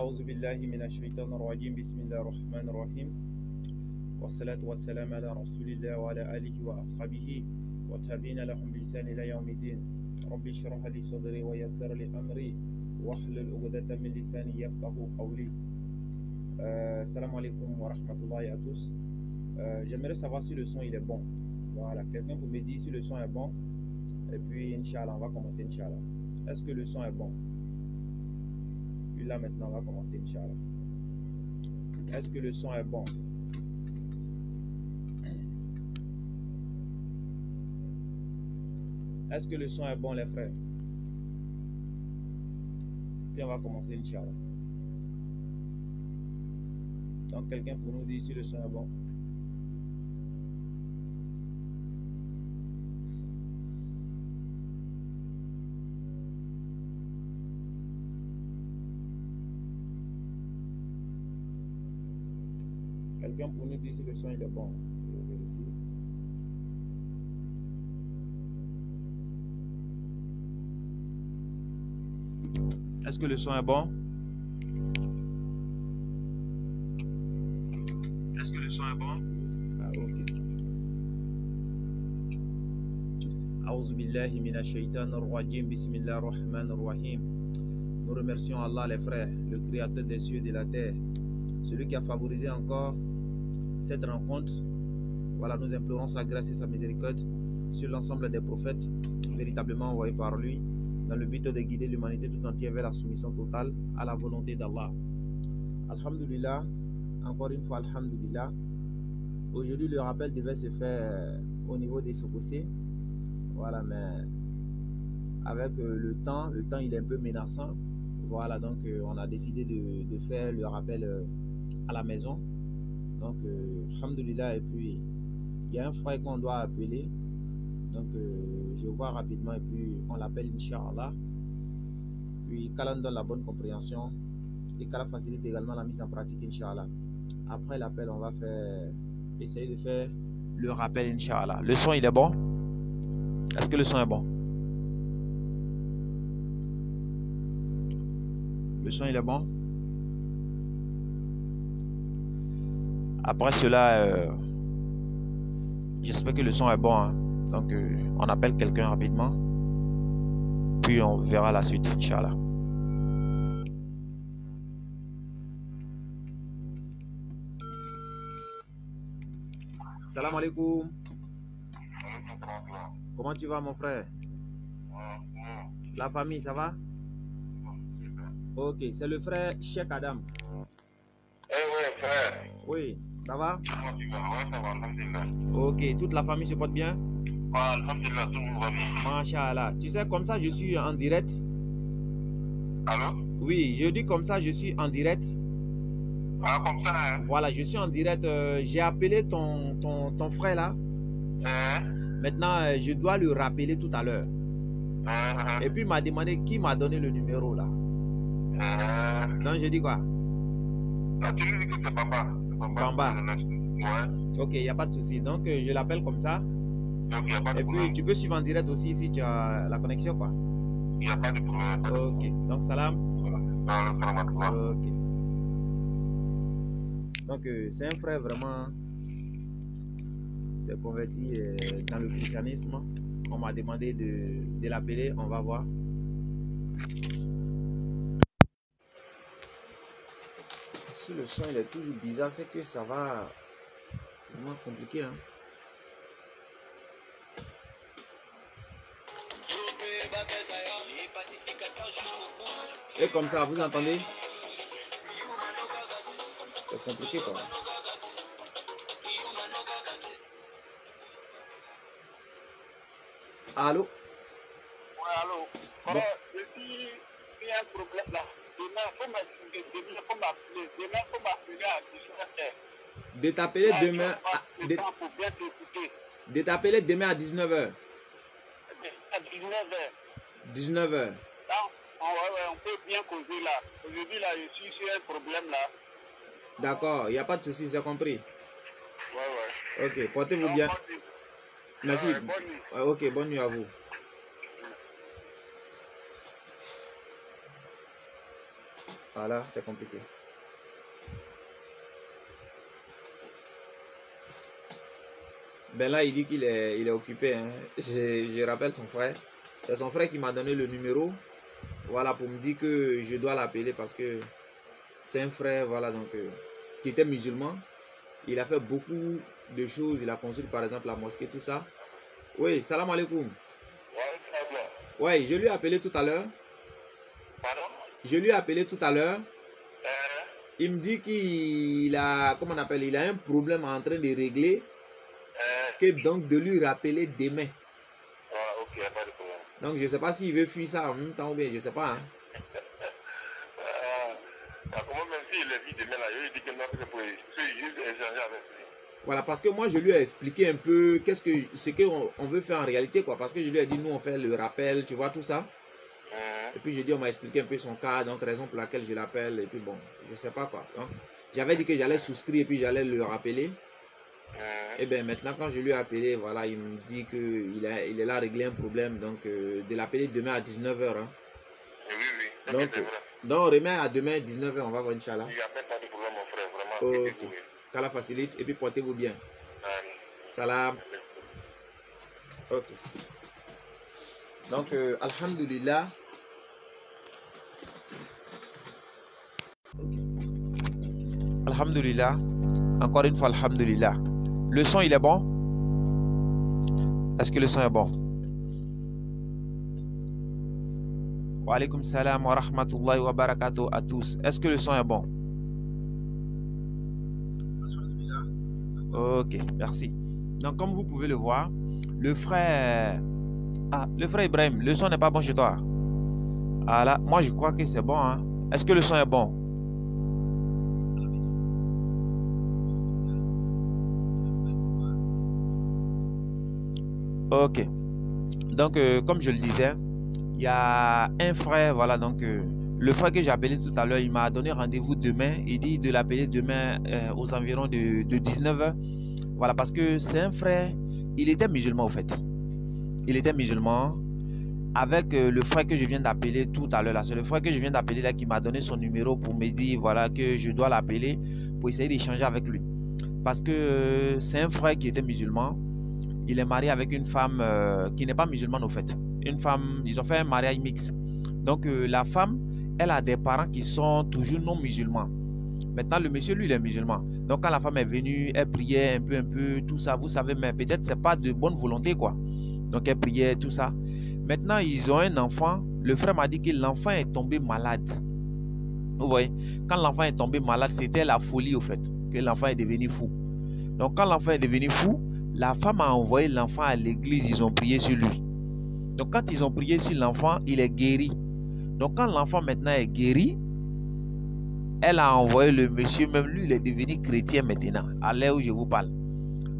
أعوذ بالله من الشيطان الرجيم بسم الله الرحمن الرحيم والصلاة والسلام على رسول الله وعلى آله وأصحابه والتابعين لهم بإحسان إلى يوم الدين رب اشرح لي صدري ويسر لي أمري واحلل عقدة من لساني يفقهوا قولي. Salam alaikum wa rahmatullahi à tous. J'aimerais savoir si le son il est bon. Voilà, quelqu'un peut me dire si le son est bon. Et puis, Inch'Allah, on va commencer, Inch'Allah. Est-ce que le son est bon? Puis là, maintenant, on va commencer, Inch'Allah. Est-ce que le son est bon? Est-ce que le son est bon, les frères? Puis on va commencer, Inch'Allah. Donc, quelqu'un pour nous dire si le son est bon. Quelqu'un pour nous dire si le son il est bon. Je vais vérifier. Est-ce que le son est bon? Est-ce que le son est bon? Ah, ok. A'udhu billahi minash shaitanir rajim. Bismillahir rahmanir rahim. Nous remercions Allah, les frères, le créateur des cieux et de la terre, celui qui a favorisé encore cette rencontre. Voilà, nous implorons sa grâce et sa miséricorde sur l'ensemble des prophètes véritablement envoyés par lui dans le but de guider l'humanité tout entière vers la soumission totale à la volonté d'Allah. Alhamdulillah, encore une fois, alhamdulillah. Aujourd'hui, le rappel devait se faire au niveau des Sokosé. Voilà, mais avec le temps il est un peu menaçant. Voilà, donc on a décidé de faire le rappel à la maison. Donc, alhamdulillah, et puis il y a un frère qu'on doit appeler. Donc, je vois rapidement et puis on l'appelle Inch'Allah. Puis, qu'Allah nous donne la bonne compréhension et qu'Allah facilite également la mise en pratique, Inch'Allah. Après l'appel, on va essayer de faire le rappel, Inch'Allah. Le son, il est bon? Est-ce que le son est bon? Le son, il est bon? Après cela, j'espère que le son est bon. Hein. Donc, on appelle quelqu'un rapidement. Puis, on verra la suite, Inch'Allah. Salam alaikum. Comment tu vas, mon frère? La famille, ça va? Ok, c'est le frère Cheikh Adam. Oui, frère. Oui, ça va? Oui, ça va, alhamdulillah. Ok, toute la famille se porte bien? Ouais, alhamdulillah, tout le monde va bien. Masha'Allah. Tu sais, comme ça, je suis en direct. Allô? Oui, je dis comme ça, je suis en direct. Ah, comme ça, hein? Voilà, je suis en direct. J'ai appelé ton frère là. Maintenant, je dois le rappeler tout à l'heure. Et puis, il m'a demandé qui m'a donné le numéro là. Donc, je dis quoi? Ah, tu lui dis que c'est Bamba. Bamba. Ouais. Ok, il n'y a pas de souci. Donc, je l'appelle comme ça. Donc, il n'y a pas de Et problème. puis, tu peux suivre en direct aussi si tu as la connexion, quoi. Il n'y a pas de problème. Ok, donc salam. Salam à toi. Ok. Donc, c'est un frère vraiment, s'est converti dans le christianisme. On m'a demandé de l'appeler, on va voir. Si le son il est toujours bizarre, c'est que ça va vraiment compliqué. Hein? Et comme ça, vous entendez? C'est compliqué quoi. Allô? Ouais, allô? Bon. Depuis, il y a un problème là. Demain, il faut m'appeler. Demain, il faut m'appeler à 19h. De t'appeler demain de t'appeler demain à 19h. À 19h. 19h. Ouais, on peut bien causer là. Aujourd'hui, là, je suis sur un problème là. D'accord, il n'y a pas de souci, c'est compris. Ouais. Ok, portez-vous bien. Merci. Bonne nuit. Ok, bonne nuit à vous. Voilà, c'est compliqué. Ben là, il dit qu'il est occupé. Hein. Je rappelle son frère. C'est son frère qui m'a donné le numéro. Voilà, pour me dire que je dois l'appeler parce que c'est un frère, voilà, donc, qui était musulman. Il a fait beaucoup de choses. Il a construit, par exemple, la mosquée, tout ça. Oui, salam alaikum. Oui, je lui ai appelé tout à l'heure. Pardon? Je lui ai appelé tout à l'heure. Il me dit qu'il a, comment on appelle, il a un problème en train de régler. Que donc de lui rappeler demain. Ah, ok, pas de problème. Donc je ne sais pas s'il veut fuir ça en même temps ou bien je ne sais pas. Hein. Comment même s'il est vu demain là, il dit que non, c'est pour juste échanger avec lui. Voilà, parce que moi je lui ai expliqué un peu ce qu'on veut faire en réalité, quoi. Parce que je lui ai dit, nous on fait le rappel, tu vois, tout ça. Et puis j'ai dit, on m'a expliqué un peu son cas, donc raison pour laquelle je l'appelle. Et puis bon, je ne sais pas quoi. J'avais dit que j'allais souscrire et puis j'allais le rappeler. Et bien maintenant quand je lui ai appelé, voilà, il me dit qu'il est là à régler un problème, donc de l'appeler demain à 19 h. Hein. Oui. Donc on remet à demain à 19 h, on va voir Inch'Allah. Il n'y a même pas de problème mon frère, vraiment. Ok, qu'Allah facilite et puis portez-vous bien. Salam. Ok. Donc alhamdulillah. Alhamdulillah. Encore une fois, alhamdulillah. Le son, il est bon? Est-ce que le son est bon? Wa alaykum salam wa rahmatullahi wa barakatuh à tous. Est-ce que le son est bon? Ok, merci. Donc, comme vous pouvez le voir, le frère Ibrahim, le son n'est pas bon chez toi? Ah là, moi je crois que c'est bon. Hein? Est-ce que le son est bon? Ok. Donc, comme je le disais, il y a un frère, voilà, donc le frère que j'ai appelé tout à l'heure, il m'a donné rendez-vous demain. Il dit de l'appeler demain aux environs de 19 h. Voilà, parce que c'est un frère, il était musulman au fait. Il était musulman avec le frère que je viens d'appeler tout à l'heure. C'est le frère que je viens d'appeler là qui m'a donné son numéro pour me dire, voilà, que je dois l'appeler pour essayer d'échanger avec lui. Parce que c'est un frère qui était musulman. Il est marié avec une femme qui n'est pas musulmane au fait. Une femme, ils ont fait un mariage mixte. Donc la femme, elle a des parents qui sont toujours non musulmans. Maintenant le monsieur, lui, il est musulman. Donc quand la femme est venue, elle priait un peu, tout ça. Vous savez, mais peut-être c'est pas de bonne volonté quoi. Donc elle priait, tout ça. Maintenant ils ont un enfant. Le frère m'a dit que l'enfant est tombé malade. Vous voyez, quand l'enfant est tombé malade, c'était la folie au fait. Que l'enfant est devenu fou. Donc quand l'enfant est devenu fou, la femme a envoyé l'enfant à l'église, ils ont prié sur lui. Donc quand ils ont prié sur l'enfant, il est guéri. Donc quand l'enfant maintenant est guéri, elle a envoyé le monsieur, même lui, il est devenu chrétien maintenant, à l'heure où je vous parle.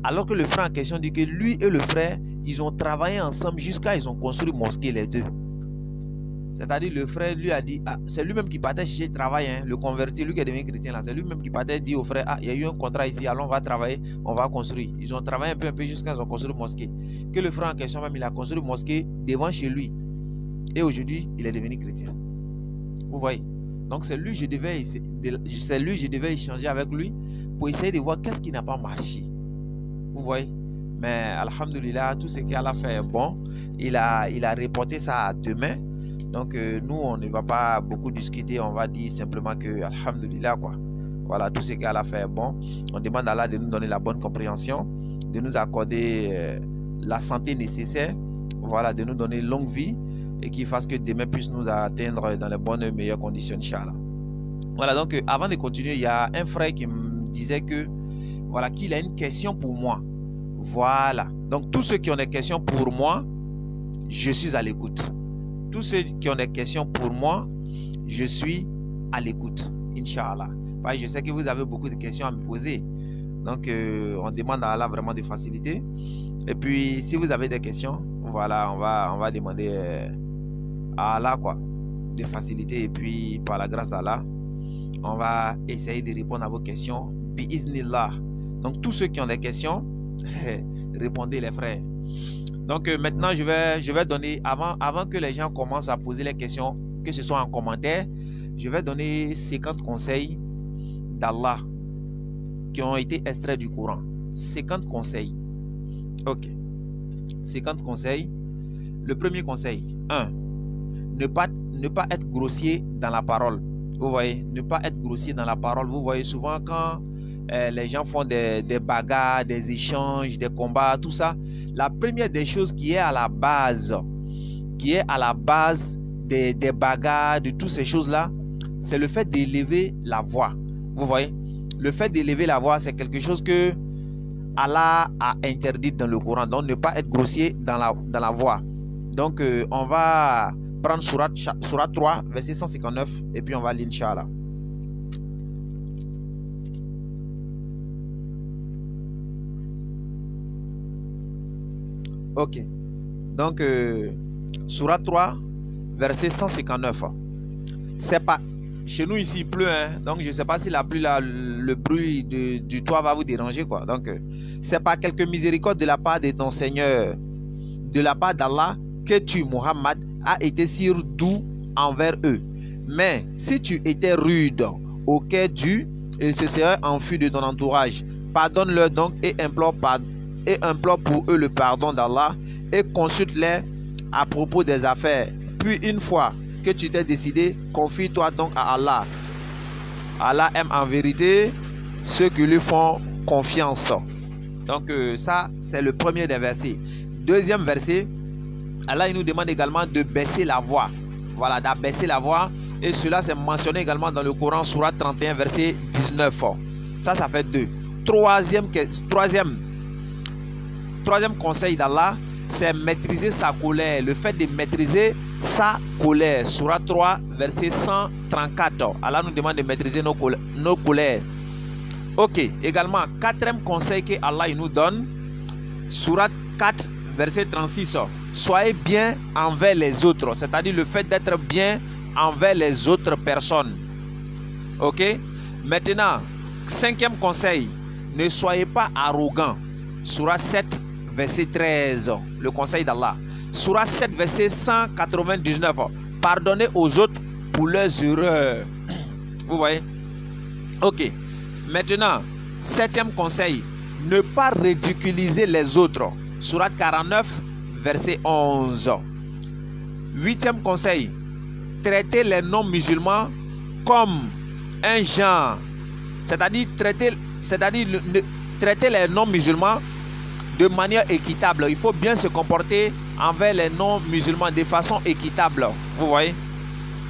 Alors que le frère en question dit que lui et le frère, ils ont travaillé ensemble jusqu'à ils ont construit mosquée les deux. C'est-à-dire le frère lui a dit, ah, c'est lui-même qui partait chercher le travail, hein, le converti, lui qui est devenu chrétien là, c'est lui-même qui partait dire au frère, ah, il y a eu un contrat ici, alors on va travailler, on va construire. Ils ont travaillé un peu jusqu'à ils ont construit une mosquée. Que le frère en question même, il a construit une mosquée devant chez lui. Et aujourd'hui, il est devenu chrétien. Vous voyez? Donc c'est lui, je devais échanger avec lui pour essayer de voir qu'est-ce qui n'a pas marché. Vous voyez? Mais alhamdulillah, tout ce qu'Allah a fait est bon. Il a reporté ça à demain. Donc nous, on ne va pas beaucoup discuter, on va dire simplement que alhamdulillah quoi. Voilà, tout ce qu'Allah a fait est bon. On demande à Allah de nous donner la bonne compréhension, de nous accorder la santé nécessaire, voilà, de nous donner longue vie et qu'il fasse que demain puisse nous atteindre dans les bonnes et meilleures conditions, Inch'Allah. Voilà, donc avant de continuer, il y a un frère qui me disait que voilà, qu'il a une question pour moi. Voilà, donc tous ceux qui ont des questions pour moi, je suis à l'écoute. Tous ceux qui ont des questions pour moi, je suis à l'écoute, Inch'Allah. Je sais que vous avez beaucoup de questions à me poser. Donc, on demande à Allah vraiment de faciliter. Et puis, si vous avez des questions, voilà, on va demander à Allah quoi, de faciliter. Et puis, par la grâce d'Allah, on va essayer de répondre à vos questions. Bi-iznillah. Donc, tous ceux qui ont des questions, répondez les frères. Donc maintenant, je vais donner, avant que les gens commencent à poser les questions, que ce soit en commentaire, Je vais donner 50 conseils d'Allah qui ont été extraits du Coran. 50 conseils. Ok. 50 conseils. Le premier conseil. 1. Ne pas être grossier dans la parole. Vous voyez, ne pas être grossier dans la parole. Vous voyez souvent quand les gens font des bagarres, des échanges, des combats, tout ça. La première des choses qui est à la base, des bagarres, de toutes ces choses-là, c'est le fait d'élever la voix. Vous voyez, le fait d'élever la voix, c'est quelque chose que Allah a interdit dans le Coran. Donc, ne pas être grossier dans la voix. Donc, on va prendre Surat 3, verset 159, et puis on va lire, Inch'Allah. Ok. Donc, Surat 3, verset 159. C'est pas... Chez nous, ici, il pleut, hein? Donc je ne sais pas si la pluie, là, le bruit du toit va vous déranger, quoi. Donc, c'est pas quelque miséricorde de la part de ton Seigneur, de la part d'Allah, que tu, Muhammad, as été si doux envers eux. Mais si tu étais rude au cœur du, ils se seraient enfuis de ton entourage. Pardonne-leur donc et implore pour eux le pardon d'Allah et consulte-les à propos des affaires. Puis une fois que tu t'es décidé, confie-toi donc à Allah. Allah aime en vérité ceux qui lui font confiance. Donc ça, c'est le premier des versets. Deuxième verset, Allah il nous demande également de baisser la voix. Voilà, d'abaisser la voix. Et cela c'est mentionné également dans le Coran, Surat 31, verset 19. Ça fait 2. Troisième conseil d'Allah, c'est maîtriser sa colère. Le fait de maîtriser sa colère. Surat 3, verset 134. Allah nous demande de maîtriser nos colères. Ok. Également, quatrième conseil que Allah il nous donne. Surat 4, verset 36. Soyez bien envers les autres. C'est-à-dire le fait d'être bien envers les autres personnes. Ok. Maintenant, cinquième conseil. Ne soyez pas arrogant. Surat 7, verset 13. Le conseil d'Allah. Surat 7, verset 199. Pardonnez aux autres pour leurs erreurs. Vous voyez? Ok. Maintenant, septième conseil. Ne pas ridiculiser les autres. Surat 49, verset 11. Huitième conseil. Traiter les non-musulmans comme un genre. C'est-à-dire traiter les non-musulmans de manière équitable. Il faut bien se comporter envers les non-musulmans de façon équitable. Vous voyez?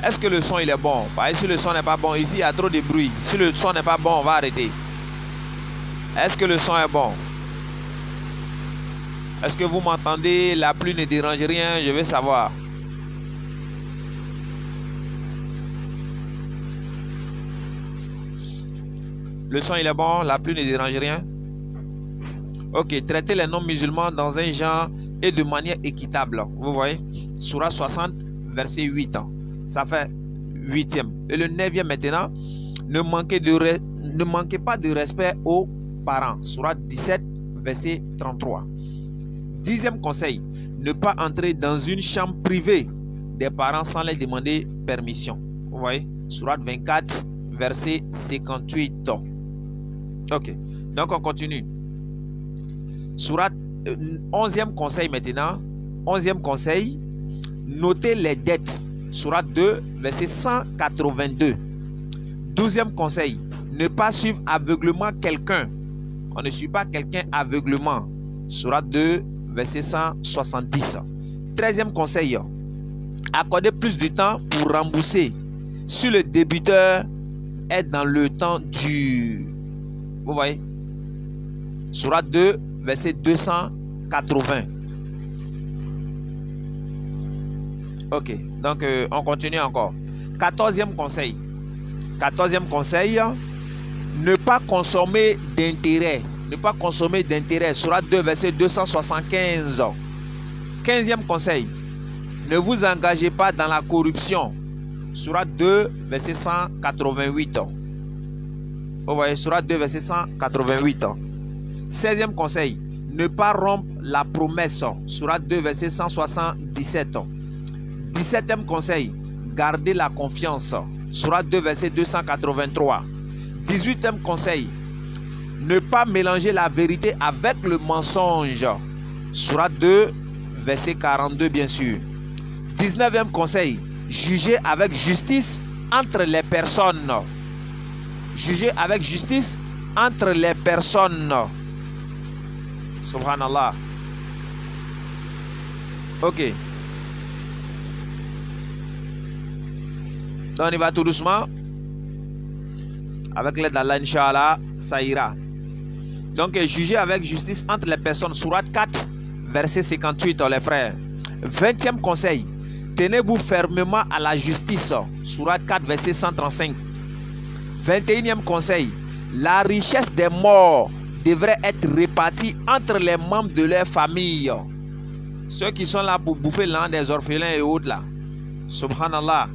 Est-ce que le son il est bon? Si le son n'est pas bon, ici il y a trop de bruit. Si le son n'est pas bon, on va arrêter. Est-ce que le son est bon? Est-ce que vous m'entendez? La pluie ne dérange rien, je veux savoir. Le son il est bon, la pluie ne dérange rien. Ok, traiter les non-musulmans dans un genre et de manière équitable. Vous voyez? Surah 60, verset 8. Ça fait 8e. Et le 9e maintenant, ne manquez pas de respect aux parents. Surah 17, verset 33. 10e conseil, ne pas entrer dans une chambre privée des parents sans leur demander permission. Vous voyez? Surah 24, verset 58. Ok, donc on continue. Surat 11e conseil maintenant. 11e conseil, notez les dettes. Surat 2, verset 182. 12e conseil, ne pas suivre aveuglement quelqu'un. On ne suit pas quelqu'un aveuglement. Surat 2, verset 170. 13e conseil, accorder plus de temps pour rembourser si le débiteur est dans le temps dur. Vous voyez? Surat 2, verset 280. Ok, donc on continue encore. 14e conseil. 14e conseil, ne pas consommer d'intérêt. Ne pas consommer d'intérêt. Surat 2, verset 275. 15e conseil, ne vous engagez pas dans la corruption. Surat 2, verset 188. Vous voyez, Surat 2, verset 188. 16e conseil, ne pas rompre la promesse. Surat 2, verset 177. 17e conseil, garder la confiance. Sourate 2, verset 283. 18e conseil. Ne pas mélanger la vérité avec le mensonge. Sourate 2, verset 42, bien sûr. 19e conseil. Juger avec justice entre les personnes. Juger avec justice entre les personnes. Subhanallah. Ok. Donc on y va tout doucement. Avec l'aide d'Allah, Inch'Allah, ça ira. Donc juger avec justice entre les personnes. Sourate 4, verset 58, les frères. 20e conseil. Tenez-vous fermement à la justice. Sourate 4, verset 135. 21e conseil. La richesse des morts devrait être répartie entre les membres de leur famille. Ceux qui sont là pour bouffer l'an des orphelins et autres là. Subhanallah.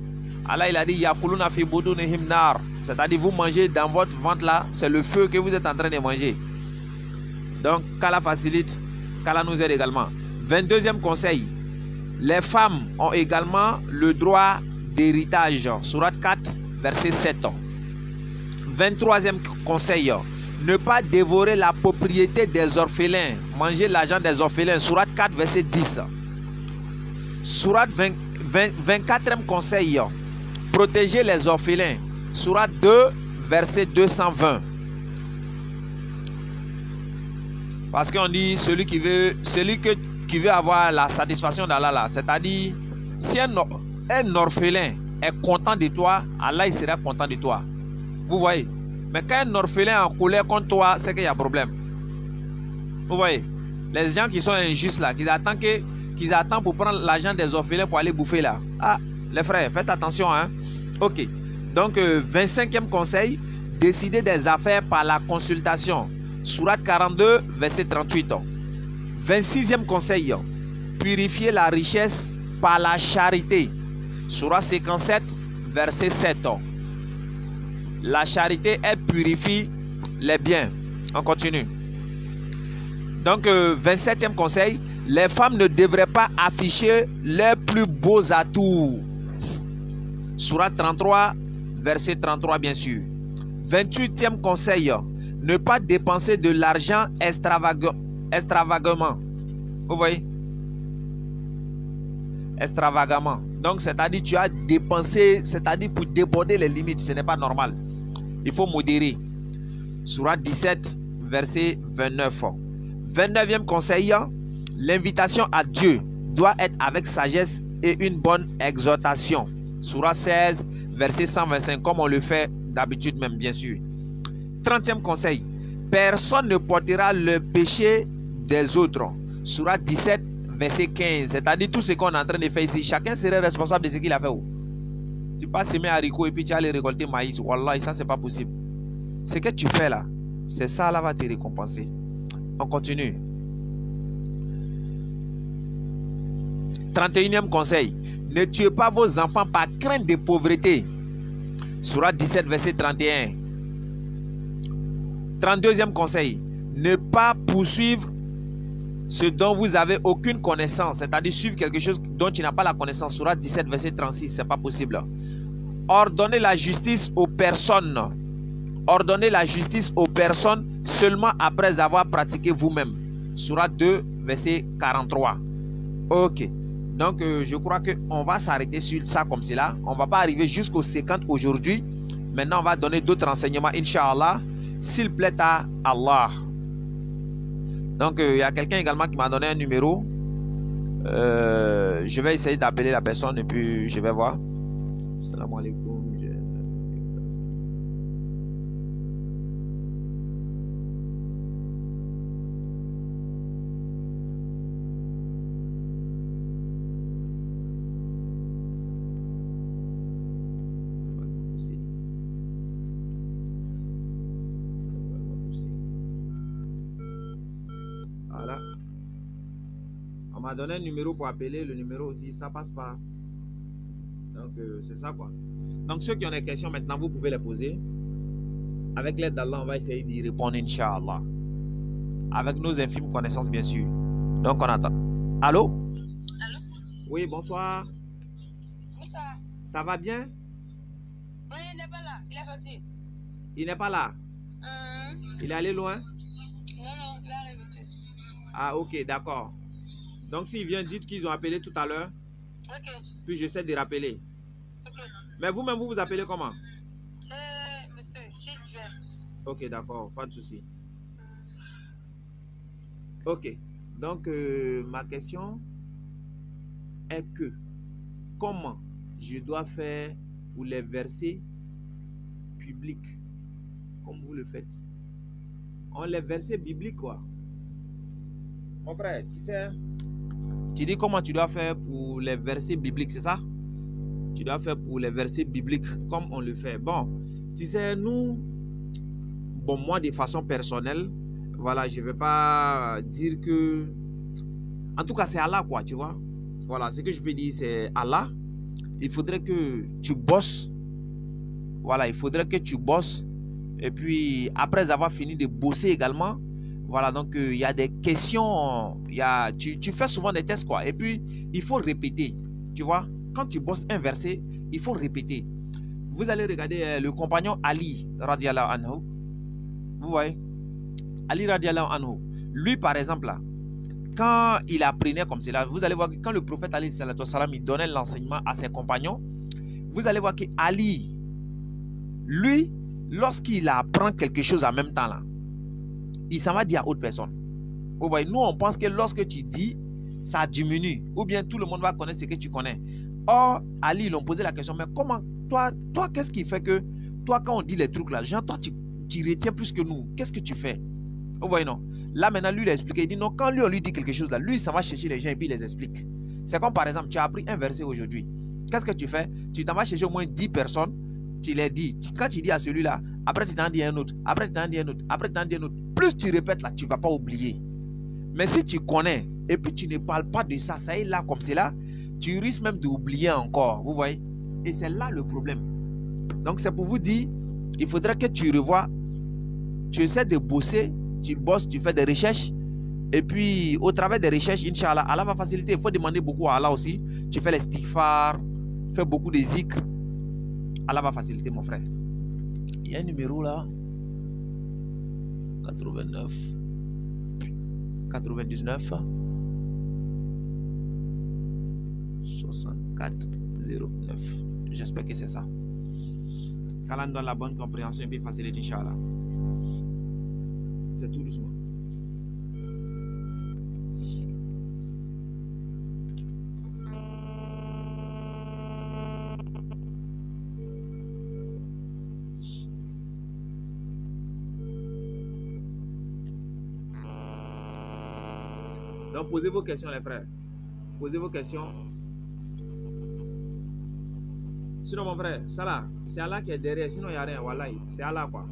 Allah il a dit Yakuluna fi budunihim nar. C'est-à-dire vous mangez dans votre ventre là, c'est le feu que vous êtes en train de manger. Donc qu'Allah facilite, qu'Allah nous aide également. 22e conseil. Les femmes ont également le droit d'héritage. Sourate 4, verset 7. 23e conseil. Ne pas dévorer la propriété des orphelins. Manger l'argent des orphelins. Sourate 4, verset 10. Sourate 24e conseil. Protéger les orphelins. Sourate 2, verset 220. Parce qu'on dit celui qui veut avoir la satisfaction d'Allah là, c'est-à-dire si un orphelin est content de toi, Allah il sera content de toi. Vous voyez? Mais quand un orphelin est en colère contre toi, c'est qu'il y a problème. Vous voyez? Les gens qui sont injustes là, qu'ils attendent pour prendre l'argent des orphelins pour aller bouffer là. Ah, les frères, faites attention hein. Ok. Donc 25e conseil, décider des affaires par la consultation. Sourate 42, verset 38. 26e conseil, purifier la richesse par la charité. Sourate 57, verset 7. La charité, elle purifie les biens. On continue. Donc 27e conseil, les femmes ne devraient pas afficher leurs plus beaux atouts. Sourate 33, verset 33 bien sûr. 28e conseil, ne pas dépenser de l'argent extravagamment. Vous voyez? Extravagamment. Donc c'est-à-dire tu as dépensé, c'est-à-dire pour déborder les limites, ce n'est pas normal. Il faut modérer. Sourate 17, verset 29. 29e conseil, l'invitation à Dieu doit être avec sagesse et une bonne exhortation. Sourate 16, verset 125, comme on le fait d'habitude même, bien sûr. 30e conseil, personne ne portera le péché des autres. Sourate 17, verset 15, c'est-à-dire tout ce qu'on est en train de faire ici, chacun serait responsable de ce qu'il a fait. Tu passes semer haricots et puis tu allais récolter maïs. Wallah, ça c'est pas possible. Ce que tu fais là, c'est ça là va te récompenser. On continue. 31e conseil. Ne tuez pas vos enfants par crainte de pauvreté. Sourate 17, verset 31. 32e conseil. Ne pas poursuivre ce dont vous avez aucune connaissance. C'est-à-dire suivre quelque chose dont tu n'as pas la connaissance. Sourate 17, verset 36. C'est pas possible. Ordonnez la justice aux personnes. Ordonnez la justice aux personnes seulement après avoir pratiqué vous-même. Sourate 2, verset 43. Ok. Donc, je crois qu'on va s'arrêter sur ça comme cela. On ne va pas arriver jusqu'au 50 aujourd'hui. Maintenant, on va donner d'autres renseignements, Inch'Allah, s'il plaît à Allah. Donc, il y a quelqu'un également qui m'a donné un numéro. Je vais essayer d'appeler la personne et puis je vais voir. Salam alaikum. Voilà. On m'a donné un numéro pour appeler. Le numéro aussi, ça passe pas. Donc, c'est ça quoi. Donc, ceux qui ont des questions maintenant, vous pouvez les poser. Avec l'aide d'Allah, on va essayer d'y répondre, Inch'Allah. Avec nos infimes connaissances, bien sûr. Donc, on attend. Allô? Allô? Oui, bonsoir. Bonsoir. Ça va bien? Oui, il n'est pas là. Il est sorti. Il n'est pas là. Il est allé loin? Non, il arrive tout de suite. Ah, ok, d'accord. Donc, s'il vient, dites qu'ils ont appelé tout à l'heure. Ok. Puis, j'essaie de rappeler. Ok. Mais vous-même, vous vous appelez comment? Monsieur, Sylvain. Ok, d'accord, pas de souci. Ok, donc ma question est que comment je dois faire pour les versets publics comme vous le faites? On les versets bibliques quoi. Mon frère, tu sais, tu dis comment tu dois faire pour les versets bibliques, c'est ça? Tu dois faire pour les versets bibliques comme on le fait. Bon, tu sais, nous, bon, moi de façon personnelle, voilà, je ne vais pas dire que... En tout cas, c'est Allah, quoi, tu vois. Voilà, ce que je peux dire, c'est Allah. Il faudrait que tu bosses. Voilà, il faudrait que tu bosses. Et puis, après avoir fini de bosser également, voilà, donc il y a des questions. Tu fais souvent des tests, quoi. Et puis, il faut répéter, tu vois. Quand tu bosses un verset, il faut répéter. Vous allez regarder le compagnon Ali, radiallahu anhu. Vous voyez? Ali radiallahu anhu. Lui, par exemple, là, quand il apprenait comme cela, vous allez voir que quand le prophète Ali sallallahu alayhi wa sallam, il donnait l'enseignement à ses compagnons, vous allez voir que Ali, lui, lorsqu'il apprend quelque chose en même temps, là, il s'en va dire à autre personne. Vous voyez, nous, on pense que lorsque tu dis, ça diminue, ou bien tout le monde va connaître ce que tu connais. Or, Ali, ils l'ont posé la question, mais comment, toi qu'est-ce qui fait que, toi, quand on dit les trucs là, genre, toi, tu retiens plus que nous, qu'est-ce que tu fais? Vous voyez, non? Là, maintenant, lui, il a expliqué. Il dit non, quand lui, on lui dit quelque chose là, lui, ça va chercher les gens et puis il les explique. C'est comme par exemple, tu as appris un verset aujourd'hui. Qu'est-ce que tu fais? Tu t'en vas chercher au moins 10 personnes, tu les dis. Quand tu dis à celui-là, après tu t'en dis un autre, après tu t'en dis un autre, après tu t'en dis un autre. Plus tu répètes là, tu ne vas pas oublier. Mais si tu connais et puis tu ne parles pas de ça, ça est là comme c'est là, tu risques même d'oublier encore. Vous voyez? Et c'est là le problème. Donc, c'est pour vous dire, il faudrait que tu revoies, tu essaies de bosser. Tu bosses, tu fais des recherches. Et puis, au travers des recherches, Inch'Allah, Allah va faciliter. Il faut demander beaucoup à Allah aussi. Tu fais les istighfar, fais beaucoup de zikr. Allah va faciliter, mon frère. Il y a un numéro là. 89. 99. 64. 09. J'espère que c'est ça. Qu'Allah donne la bonne compréhension et puis facilite, Inch'Allah. C'est tout doucement. Donc, posez vos questions, les frères. Posez vos questions. Sinon, mon frère, ça là, c'est Allah qui est derrière. Sinon, il n'y a rien. Voilà, c'est Allah, quoi.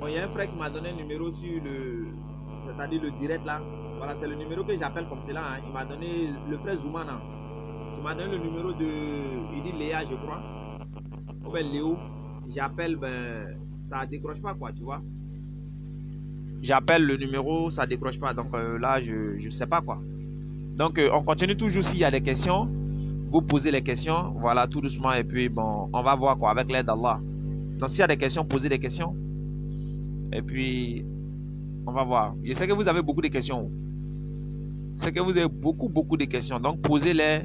Bon, il y a un frère qui m'a donné un numéro sur le... C'est-à-dire le direct là. Voilà, c'est le numéro que j'appelle comme cela. Hein. Il m'a donné le frère Zoumana. Il m'a donné le numéro de... Il dit Léa, je crois. Ou bien Léo. J'appelle, ben... Ça décroche pas, quoi, tu vois. J'appelle le numéro, ça décroche pas. Donc là, je sais pas, quoi. Donc, on continue toujours s'il y a des questions. Vous posez les questions. Voilà, tout doucement. Et puis, bon, on va voir, quoi, avec l'aide d'Allah. Donc, s'il y a des questions, posez des questions. Et puis, on va voir. Je sais que vous avez beaucoup de questions. Je sais que vous avez beaucoup de questions. Donc, posez-les.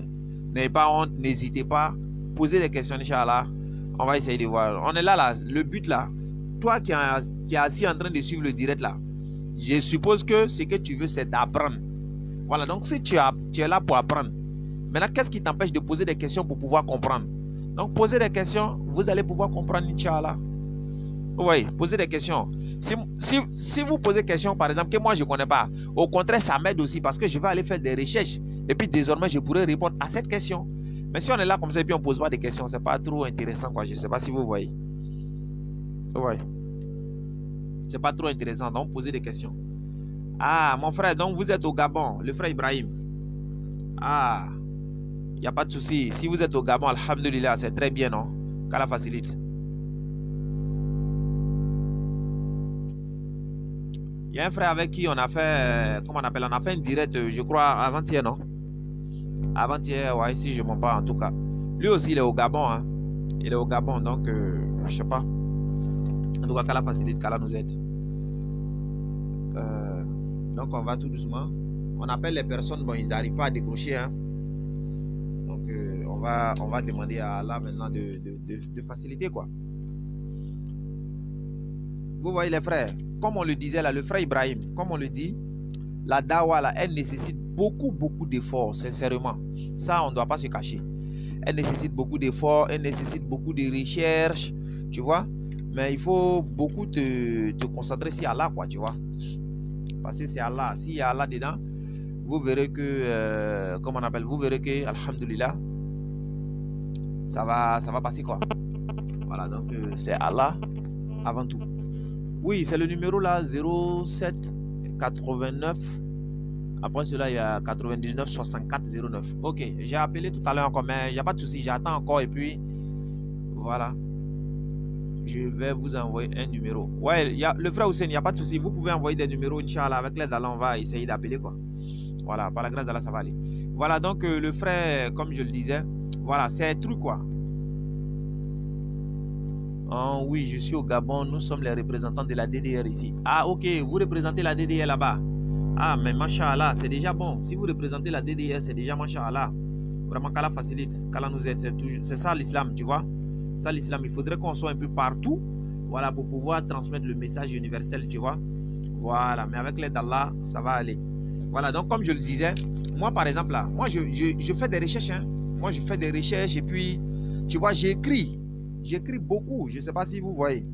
N'ayez pas honte. N'hésitez pas. Posez les questions, Inch'Allah. On va essayer de voir. On est là. Le but, là. Toi qui es assis en train de suivre le direct, là. Je suppose que ce que tu veux, c'est d'apprendre. Voilà. Donc, si tu es là pour apprendre. Maintenant, qu'est-ce qui t'empêche de poser des questions pour pouvoir comprendre? Donc, posez des questions. Vous allez pouvoir comprendre, Inch'Allah. Oui, posez des questions. Si vous posez des questions, par exemple, que moi je ne connais pas, au contraire, ça m'aide aussi parce que je vais aller faire des recherches. Et puis désormais, je pourrai répondre à cette question. Mais si on est là comme ça et puis on ne pose pas de questions, ce n'est pas trop intéressant, quoi. Je ne sais pas si vous voyez. Oui. Ce n'est pas trop intéressant. Donc, posez des questions. Ah, mon frère, donc vous êtes au Gabon, le frère Ibrahim. Ah, il n'y a pas de souci. Si vous êtes au Gabon, alhamdulillah, c'est très bien, non? Qu'Allah facilite. Il y a un frère avec qui on a fait, comment on appelle, on a fait un direct, je crois, avant-hier, non? Avant-hier, ouais, si je ne mens pas en tout cas. Lui aussi, il est au Gabon. Hein. Il est au Gabon, donc je sais pas. En tout cas, qu'Allah facilite, qu'Allah nous aide. Donc on va tout doucement. On appelle les personnes, bon, ils n'arrivent pas à décrocher. Hein. Donc on va demander à Allah maintenant de faciliter quoi. Vous voyez les frères, comme on le disait là, le frère Ibrahim, comme on le dit, la dawa là, elle nécessite beaucoup d'efforts, sincèrement. Ça, on ne doit pas se cacher. Elle nécessite beaucoup d'efforts, elle nécessite beaucoup de recherches, tu vois. Mais il faut beaucoup te concentrer sur Allah, quoi, tu vois. Parce que c'est Allah. S'il y a Allah dedans, vous verrez que, comment on appelle, vous verrez que, alhamdoulilah, ça va passer, quoi. Voilà, donc c'est Allah avant tout. Oui, c'est le numéro là, 07 89. Après cela, il y a 99 64 09. Ok, j'ai appelé tout à l'heure encore, mais il n'y a pas de souci, j'attends encore et puis voilà. Je vais vous envoyer un numéro. Ouais, il y a le frère Hussein, il n'y a pas de souci. Vous pouvez envoyer des numéros, Inch'Allah. Avec l'aide d'Allah, on va essayer d'appeler quoi. Voilà, par la grâce d'Allah, ça va aller. Voilà, donc le frère, comme je le disais, voilà, c'est un truc quoi. Oh, oui, je suis au Gabon. Nous sommes les représentants de la DDR ici. Ah, ok, vous représentez la DDR là-bas. Ah, mais Masha'Allah, c'est déjà bon. Si vous représentez la DDR, c'est déjà Masha'Allah. Vraiment, qu'Allah facilite, qu'Allah nous aide. C'est ça l'islam, tu vois. Ça l'islam, il faudrait qu'on soit un peu partout. Voilà, pour pouvoir transmettre le message universel, tu vois. Voilà, mais avec l'aide d'Allah, ça va aller. Voilà, donc comme je le disais, moi par exemple là, moi je fais des recherches. Hein. Moi je fais des recherches et puis, tu vois, j'écris. J'écris beaucoup, je ne sais pas si vous voyez.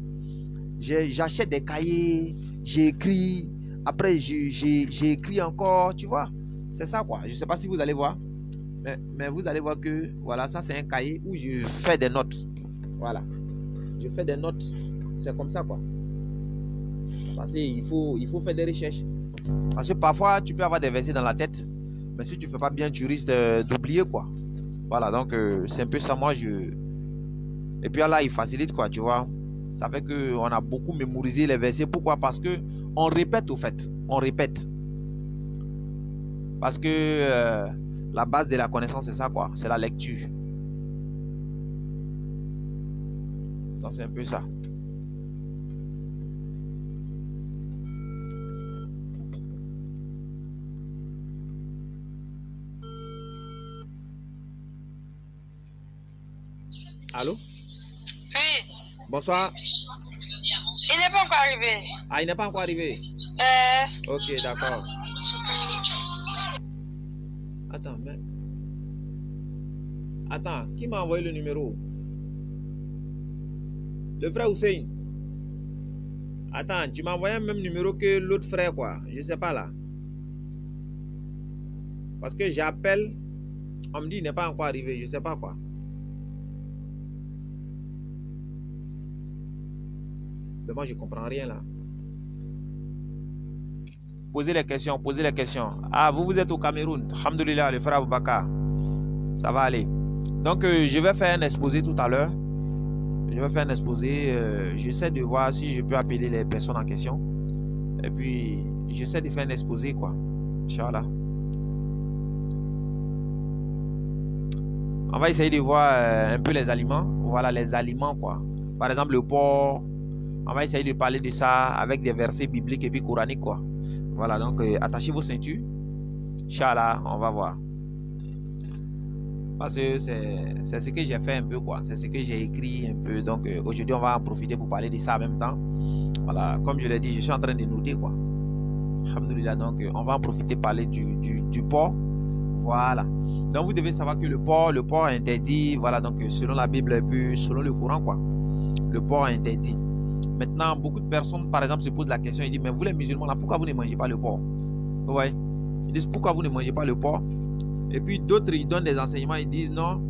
J'achète des cahiers, j'écris. Après, j'écris encore, tu vois. C'est ça, quoi. Je ne sais pas si vous allez voir. Mais vous allez voir que, voilà, ça, c'est un cahier où je fais des notes. Voilà. Je fais des notes. C'est comme ça, quoi. Parce qu'il faut faire des recherches. Parce que parfois, tu peux avoir des versets dans la tête. Mais si tu ne fais pas bien, tu risques d'oublier, quoi. Voilà, donc, c'est un peu ça, moi, Et puis là, il facilite, quoi, tu vois. Ça fait qu'on a beaucoup mémorisé les versets. Pourquoi? Parce que on répète au fait. On répète. Parce que la base de la connaissance, c'est ça, quoi. C'est la lecture. Donc, c'est un peu ça. Allô? Oui. Bonsoir. Il n'est pas encore arrivé. Ah, il n'est pas encore arrivé? Ok, d'accord. Attends, mais... Attends, qui m'a envoyé le numéro? Le frère Hussein. Attends, tu m'as envoyé le même numéro que l'autre frère, quoi. Je sais pas, là. Parce que j'appelle, on me dit il n'est pas encore arrivé, je sais pas, quoi. Mais moi, je comprends rien, là. Posez les questions, posez les questions. Ah, vous êtes au Cameroun. Alhamdoulilah, le frère Aboubakar. Ça va aller. Donc, je vais faire un exposé tout à l'heure. Je vais faire un exposé. J'essaie de voir si je peux appeler les personnes en question. Et puis, j'essaie de faire un exposé, quoi. Inch'Allah. On va essayer de voir un peu les aliments. Voilà, les aliments, quoi. Par exemple, le porc. On va essayer de parler de ça avec des versets bibliques et puis coraniques, quoi. Voilà, donc attachez vos ceintures. Inch'Allah, on va voir. Parce que c'est ce que j'ai fait un peu, quoi. C'est ce que j'ai écrit un peu. Donc aujourd'hui, on va en profiter pour parler de ça en même temps. Voilà, comme je l'ai dit, je suis en train de noter, quoi. Alhamdoulilah, donc on va en profiter pour parler du porc. Voilà. Donc vous devez savoir que le porc est interdit. Voilà, donc selon la Bible et puis selon le Coran, quoi. Le porc est interdit. Maintenant, beaucoup de personnes, par exemple, se posent la question, ils disent, mais vous les musulmans, là, pourquoi vous ne mangez pas le porc? Vous voyez? Ils disent, pourquoi vous ne mangez pas le porc? Et puis d'autres, ils donnent des enseignements, ils disent, non,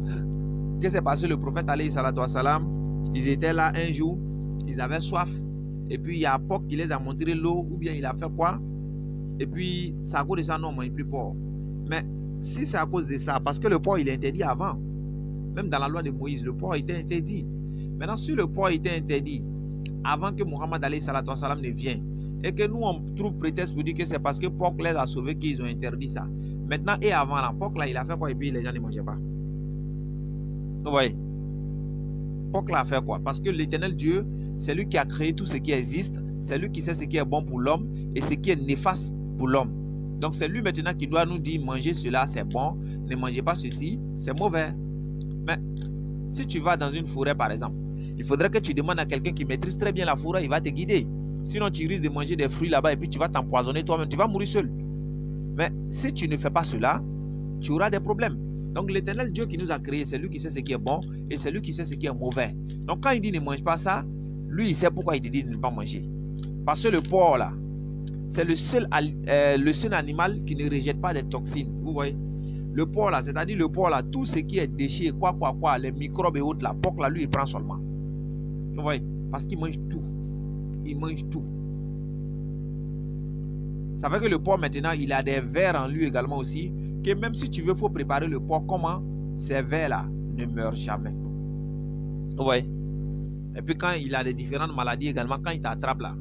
que c'est parce que le prophète, alayhi salatu wassalam, ils étaient là un jour, ils avaient soif, et puis il y a un porc qui les a montré l'eau, ou bien il a fait quoi? Et puis, c'est à cause de ça, non, on ne mange plus porc. Mais si c'est à cause de ça, parce que le porc, il est interdit avant, même dans la loi de Moïse, le porc était interdit. Maintenant, si le porc était interdit, avant que Muhammad alayhi salatu wassalam ne vienne, et que nous on trouve prétexte pour dire que c'est parce que porc les a sauvés qu'ils ont interdit ça. Maintenant et avant la porc là, il a fait quoi et puis les gens ne mangeaient pas. Vous voyez? Porc là a fait quoi? Parce que l'Éternel Dieu, c'est lui qui a créé tout ce qui existe, c'est lui qui sait ce qui est bon pour l'homme et ce qui est néfaste pour l'homme. Donc c'est lui maintenant qui doit nous dire mangez cela c'est bon, ne mangez pas ceci, c'est mauvais. Mais si tu vas dans une forêt par exemple, il faudrait que tu demandes à quelqu'un qui maîtrise très bien la forêt, il va te guider. Sinon tu risques de manger des fruits là-bas et puis tu vas t'empoisonner toi-même, tu vas mourir seul. Mais si tu ne fais pas cela, tu auras des problèmes. Donc l'Éternel Dieu qui nous a créés, c'est lui qui sait ce qui est bon et c'est lui qui sait ce qui est mauvais. Donc quand il dit ne mange pas ça, lui il sait pourquoi il te dit de ne pas manger. Parce que le porc là, c'est le seul animal qui ne rejette pas des toxines. Vous voyez? Le porc là, c'est-à-dire le porc là, tout ce qui est déchets, quoi, les microbes et autres là, porc là, lui il prend seulement. Vous voyez? Parce qu'il mange tout. Il mange tout. Ça fait que le porc maintenant, il a des vers en lui également aussi, que même si tu veux, faut préparer le porc, comment ces vers là ne meurent jamais. Vous voyez? Et puis quand il a des différentes maladies également, quand il t'attrape là,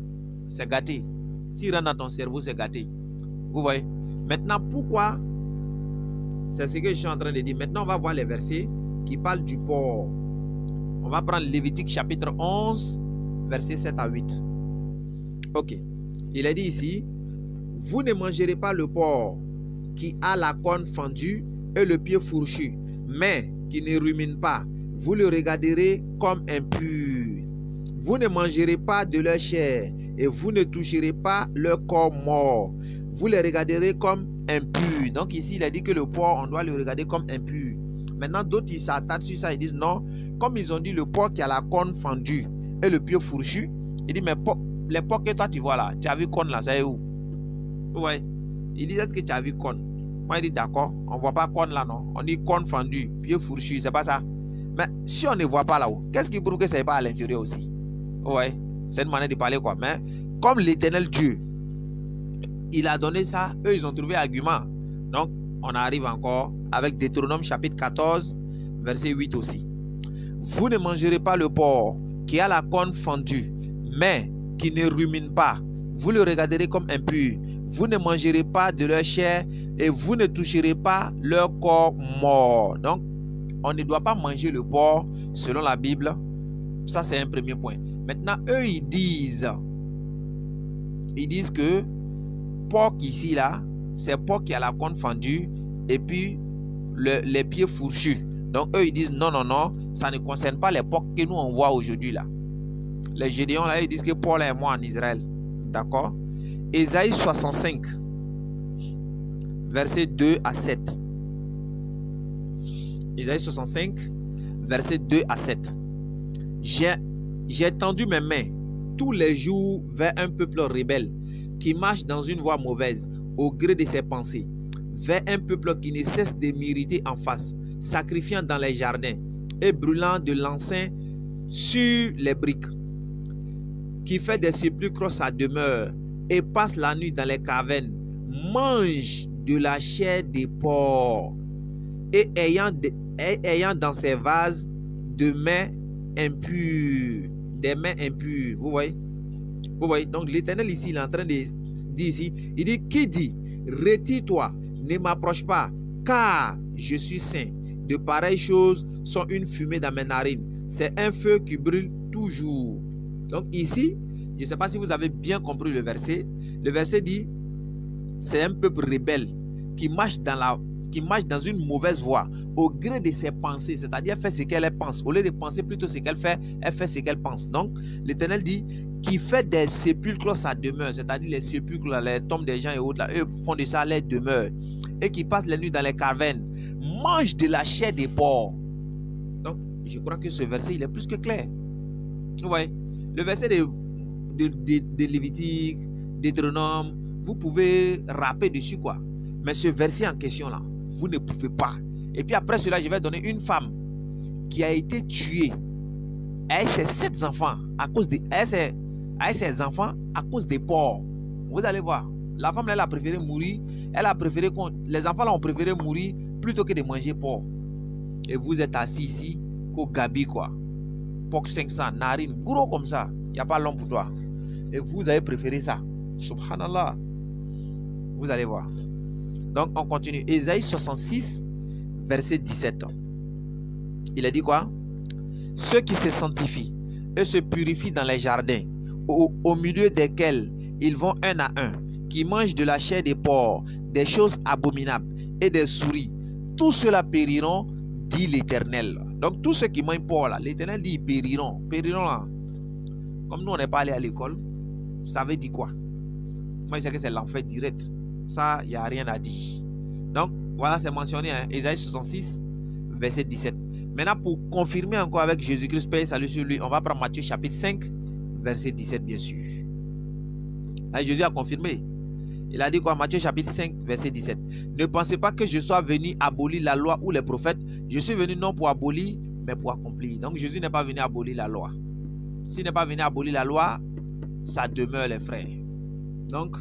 c'est gâté. S'il rentre dans ton cerveau, c'est gâté. Vous voyez? Maintenant, pourquoi? C'est ce que je suis en train de dire. Maintenant, on va voir les versets qui parlent du porc. On va prendre Lévitique chapitre 11, versets 7 à 8. Ok. Il est dit ici, vous ne mangerez pas le porc qui a la corne fendue et le pied fourchu, mais qui ne rumine pas. Vous le regarderez comme impur. Vous ne mangerez pas de leur chair et vous ne toucherez pas leur corps mort. Vous les regarderez comme impurs. Donc ici, il a dit que le porc, on doit le regarder comme impur. Maintenant, d'autres, ils s'attardent sur ça. Ils disent non. Comme ils ont dit le porc qui a la corne fendue et le pied fourchu, il dit mais les porcs que toi tu vois là, tu as vu corne là, ça est où? Ouais. Il dit est-ce que tu as vu corne? Moi, il dit d'accord. On ne voit pas corne là, non. On dit corne fendue, pied fourchu, c'est pas ça. Mais si on ne voit pas là-haut, qu'est-ce qui prouve que ce n'est pas à l'intérieur aussi? Ouais, c'est une manière de parler quoi. Mais comme l'Éternel Dieu, il a donné ça, eux ils ont trouvé argument. Donc on arrive encore avec Deutéronome chapitre 14, verset 8 aussi. Vous ne mangerez pas le porc qui a la corne fendue, mais qui ne rumine pas. Vous le regarderez comme impur. Vous ne mangerez pas de leur chair et vous ne toucherez pas leur corps mort. Donc on ne doit pas manger le porc selon la Bible. Ça c'est un premier point. Maintenant, eux, ils disent que porc ici, là, c'est porc qui a la corne fendue et puis les pieds fourchus. Donc, eux, ils disent non, non, non, ça ne concerne pas les porcs que nous, on voit aujourd'hui, là. Les Gédéons, là, ils disent que Paul est mort en Israël. D'accord? Ésaïe 65, verset 2 à 7. Ésaïe 65, verset 2 à 7. J'ai tendu mes mains tous les jours vers un peuple rebelle qui marche dans une voie mauvaise au gré de ses pensées, vers un peuple qui ne cesse de m'irriter en face, sacrifiant dans les jardins et brûlant de l'encens sur les briques, qui fait des sépulcres sa demeure et passe la nuit dans les cavernes, mange de la chair des porcs et ayant dans ses vases de mains impures. Des mains impures. Vous voyez? Vous voyez? Donc l'Éternel ici, il est en train de dire ici, il dit, qui dit, retire-toi, ne m'approche pas, car je suis saint. De pareilles choses sont une fumée dans mes narines. C'est un feu qui brûle toujours. Donc ici, je ne sais pas si vous avez bien compris le verset. Le verset dit, c'est un peuple rebelle qui marche dans une mauvaise voie au gré de ses pensées, c'est-à-dire elle fait ce qu'elle pense. Au lieu de penser plutôt ce qu'elle fait ce qu'elle pense. Donc l'Éternel dit qui fait des sépulcres sa demeure, c'est-à-dire les sépulcres, les tombes des gens et autres, là, eux font de ça leur demeure, et qui passent les nuits dans les cavernes, mangent de la chair des porcs. Donc je crois que ce verset il est plus que clair. Vous voyez, le verset de Lévitique, Deutéronome, vous pouvez rapper dessus quoi. Mais ce verset en question là, vous ne pouvez pas. Et puis après cela, je vais donner une femme qui a été tuée avec ses 7 enfants à cause de ses enfants à cause des porcs. Vous allez voir, la femme là, elle a préféré mourir. Elle a préféré les enfants là ont préféré mourir plutôt que de manger porc. Et vous êtes assis ici qu'au Gabi quoi. Porc 500, narine, gros comme ça. Il n'y a pas l'homme pour toi. Et vous avez préféré ça. Subhanallah. Vous allez voir. Donc, on continue. Ésaïe 66, verset 17. Il a dit quoi? Ceux qui se sanctifient et se purifient dans les jardins, au milieu desquels ils vont un à un, qui mangent de la chair des porcs, des choses abominables et des souris, tous ceux-là périront, dit l'Éternel. Donc, tous ceux qui mangent porc, là, l'Éternel dit ils périront. Périront là. Comme nous, on n'est pas allé à l'école, ça veut dire quoi? Moi, je sais que c'est l'enfer direct. Ça, il n'y a rien à dire. Donc, voilà, c'est mentionné, hein, Ésaïe 66, verset 17. Maintenant, pour confirmer encore avec Jésus-Christ, paix et salut sur lui, on va prendre Matthieu chapitre 5, verset 17, bien sûr. Là, Jésus a confirmé. Il a dit quoi? Matthieu chapitre 5, verset 17. Ne pensez pas que je sois venu abolir la loi ou les prophètes. Je suis venu non pour abolir, mais pour accomplir. Donc, Jésus n'est pas venu abolir la loi. S'il n'est pas venu abolir la loi, ça demeure, les frères. Donc,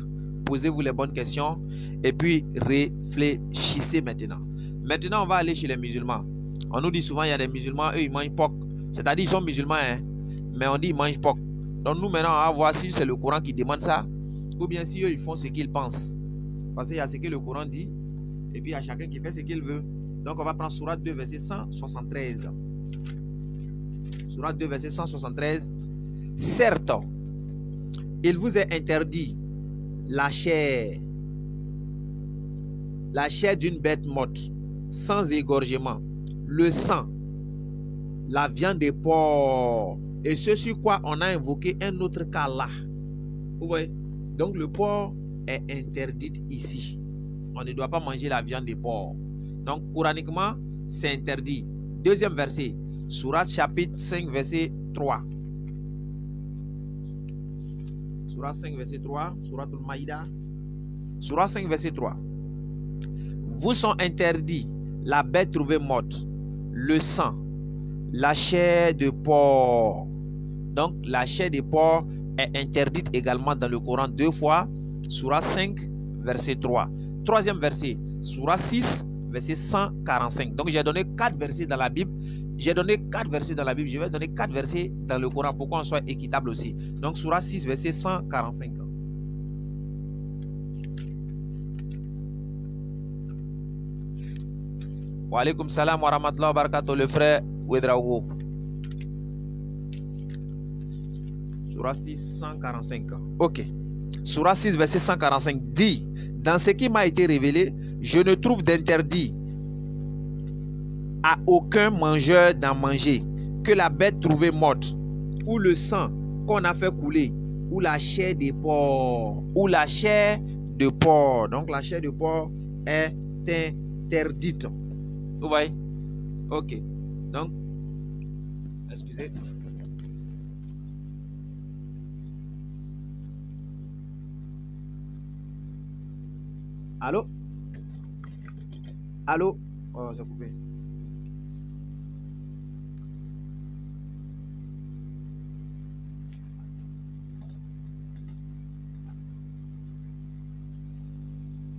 posez-vous les bonnes questions et puis réfléchissez maintenant. Maintenant, on va aller chez les musulmans. On nous dit souvent, il y a des musulmans, eux, ils mangent porc. C'est-à-dire, ils sont musulmans, hein, mais on dit, ils mangent porc. Donc, nous, maintenant, on va voir si c'est le Coran qui demande ça, ou bien si eux, ils font ce qu'ils pensent. Parce qu'il y a ce que le Coran dit, et puis il y a chacun qui fait ce qu'il veut. Donc, on va prendre Sourate 2, verset 173. Sourate 2, verset 173. Certes, il vous est interdit la chair d'une bête morte, sans égorgement, le sang, la viande des porcs, et ce sur quoi on a invoqué un autre qu'Allah. Vous voyez? Donc le porc est interdit ici. On ne doit pas manger la viande des porcs. Donc coraniquement, c'est interdit. Deuxième verset, Sourate chapitre 5, verset 3. Sourate 5, verset 3, Sourate al-Maïda. Sourate 5, verset 3. Vous sont interdits la bête trouvée morte, le sang, la chair de porc. Donc, la chair de porc est interdite également dans le Coran 2 fois. Sourate 5, verset 3. Troisième verset, Sourate 6, verset 145. Donc, j'ai donné 4 versets dans la Bible. J'ai donné 4 versets dans la Bible. Je vais donner 4 versets dans le Coran pour qu'on soit équitable aussi. Donc, Sourate 6, verset 145. Wa alaykum salam wa rahmatullahi wa barakatuh, le frère Ouedraogo. Sourate 6, 145. Ok. Sourate 6, verset 145 dit: dans ce qui m'a été révélé, je ne trouve d'interdit à aucun mangeur d'en manger que la bête trouvée morte, ou le sang qu'on a fait couler, ou la chair des porcs, ou la chair de porc. Donc la chair de porc est interdite. Vous voyez? Ok. Donc, excusez. Allô? Allô? Oh, c'est coupé.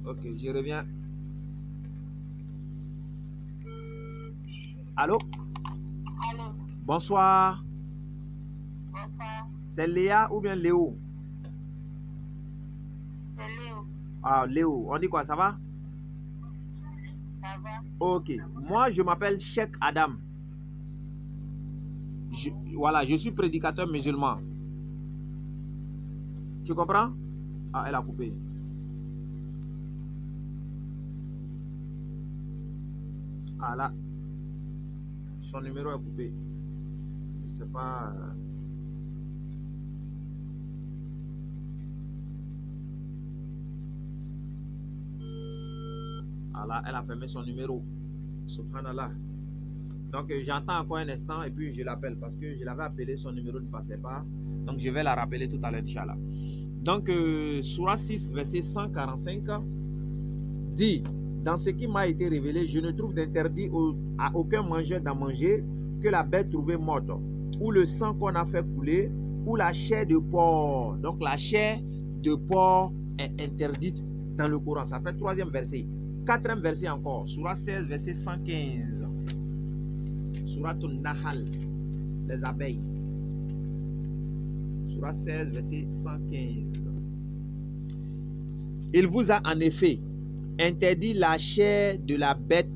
Ok, je reviens. Allô? Allô? Bonsoir. Bonsoir. C'est Léa ou bien Léo? C'est Léo. Ah, Léo. On dit quoi? Ça va? Ça va? Ok. Moi, je m'appelle Cheikh Adam. Voilà, je suis prédicateur musulman. Tu comprends? Ah, elle a coupé. Ah là. Son numéro est coupé. Je ne sais pas. Ah là, elle a fermé son numéro. Subhanallah. Donc j'entends encore un instant et puis je l'appelle parce que je l'avais appelé, son numéro ne passait pas. Donc je vais la rappeler tout à l'heure, Inch'Allah. Donc Sourate 6, verset 145 dit: dans ce qui m'a été révélé, je ne trouve d'interdit à aucun mangeur d'en manger que la bête trouvée morte, ou le sang qu'on a fait couler, ou la chair de porc. Donc la chair de porc est interdite dans le Coran. Ça fait troisième verset. Quatrième verset encore. Sourate 16, verset 115. Sourate al-Nahl, les abeilles. Sourate 16, verset 115. Il vous a en effet interdit la chair de la bête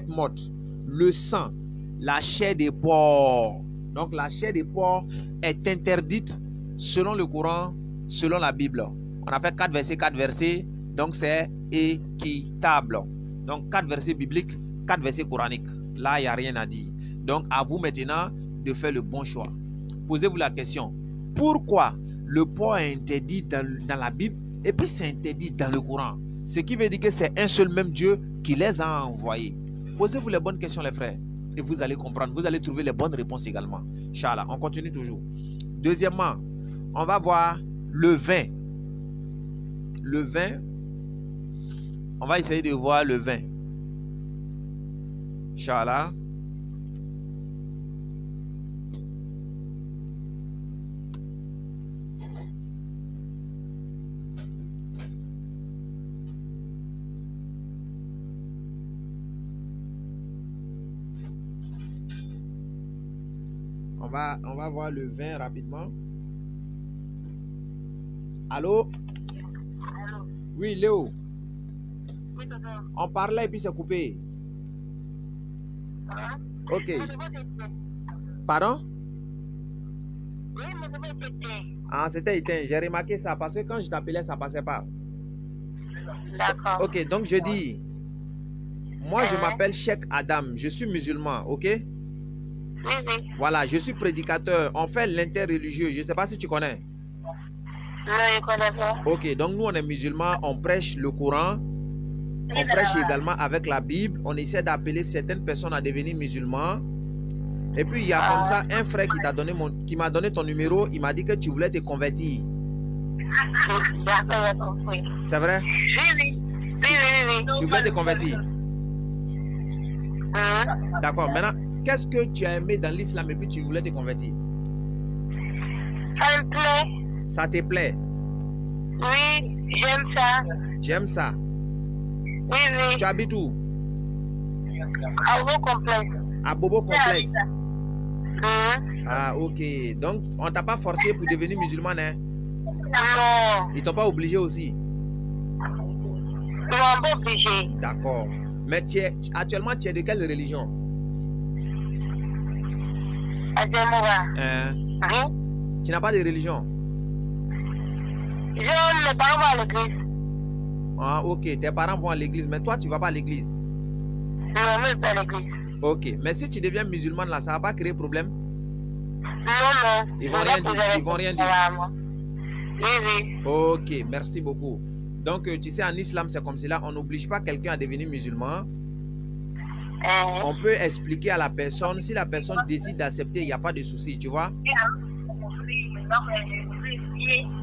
morte, le sang, la chair des porcs. Donc la chair des porcs est interdite selon le Coran, selon la Bible. On a fait 4 versets, donc c'est équitable. Donc 4 versets bibliques, 4 versets coraniques. Là, il n'y a rien à dire. Donc à vous maintenant de faire le bon choix. Posez-vous la question, pourquoi le porc est interdit dans la Bible et puis c'est interdit dans le Coran? Ce qui veut dire que c'est un seul même Dieu qui les a envoyés. Posez-vous les bonnes questions les frères et vous allez comprendre, vous allez trouver les bonnes réponses également. Inch'Allah, on continue toujours. Deuxièmement, on va voir le vin. Le vin, on va essayer de voir le vin. Inch'Allah. On va voir le vin rapidement. Allô? Allô? Oui, Léo. Oui, tonton. On parlait et puis c'est coupé. Hein? Ok. Mais c'est pas éteint. Pardon? Oui, mais c'est pas éteint. Ah, c'était éteint. J'ai remarqué ça parce que quand je t'appelais, ça passait pas. D'accord. Ok, donc je dis, moi je m'appelle Cheikh Adam, je suis musulman, ok? Oui, oui. Voilà, je suis prédicateur. On fait l'interreligieux. Je ne sais pas si tu connais. Non, je connais pas. Ok, donc nous on est musulmans, on prêche le Coran, on prêche également avec la Bible. On essaie d'appeler certaines personnes à devenir musulmans. Et puis il y a comme ça un frère qui m'a donné ton numéro. Il m'a dit que tu voulais te convertir. D'accord, j'ai compris. C'est vrai? Oui, oui. Tu voulais te convertir? Hein? D'accord, maintenant, qu'est-ce que tu as aimé dans l'islam et puis tu voulais te convertir? Ça me plaît. Ça te plaît? Oui, j'aime ça. Tu aimes ça? Oui, oui. Tu habites où? À vos complexes. À Bobo Complexe. Hein? Ah, ok. Donc, on t'a pas forcé pour devenir musulman, hein? Non. Ils t'ont pas obligé aussi? Ils m'ont pas obligé. D'accord. Mais actuellement, tu es de quelle religion? Ademora. Hein? Hein? Tu n'as pas de religion? Je ne parle pas à l'église. Ah, ok. Tes parents vont à l'église, mais toi, tu vas pas à l'église? Non, même pas à l'église. Ok. Mais si tu deviens musulman, là, ça va pas créer problème? Non. Ils vont rien dire. Ils vont rien dire. Oui. Ok. Merci beaucoup. Donc, tu sais, en islam, c'est comme cela. On n'oblige pas quelqu'un à devenir musulman. On peut expliquer à la personne. Si la personne décide d'accepter, il n'y a pas de souci, tu vois?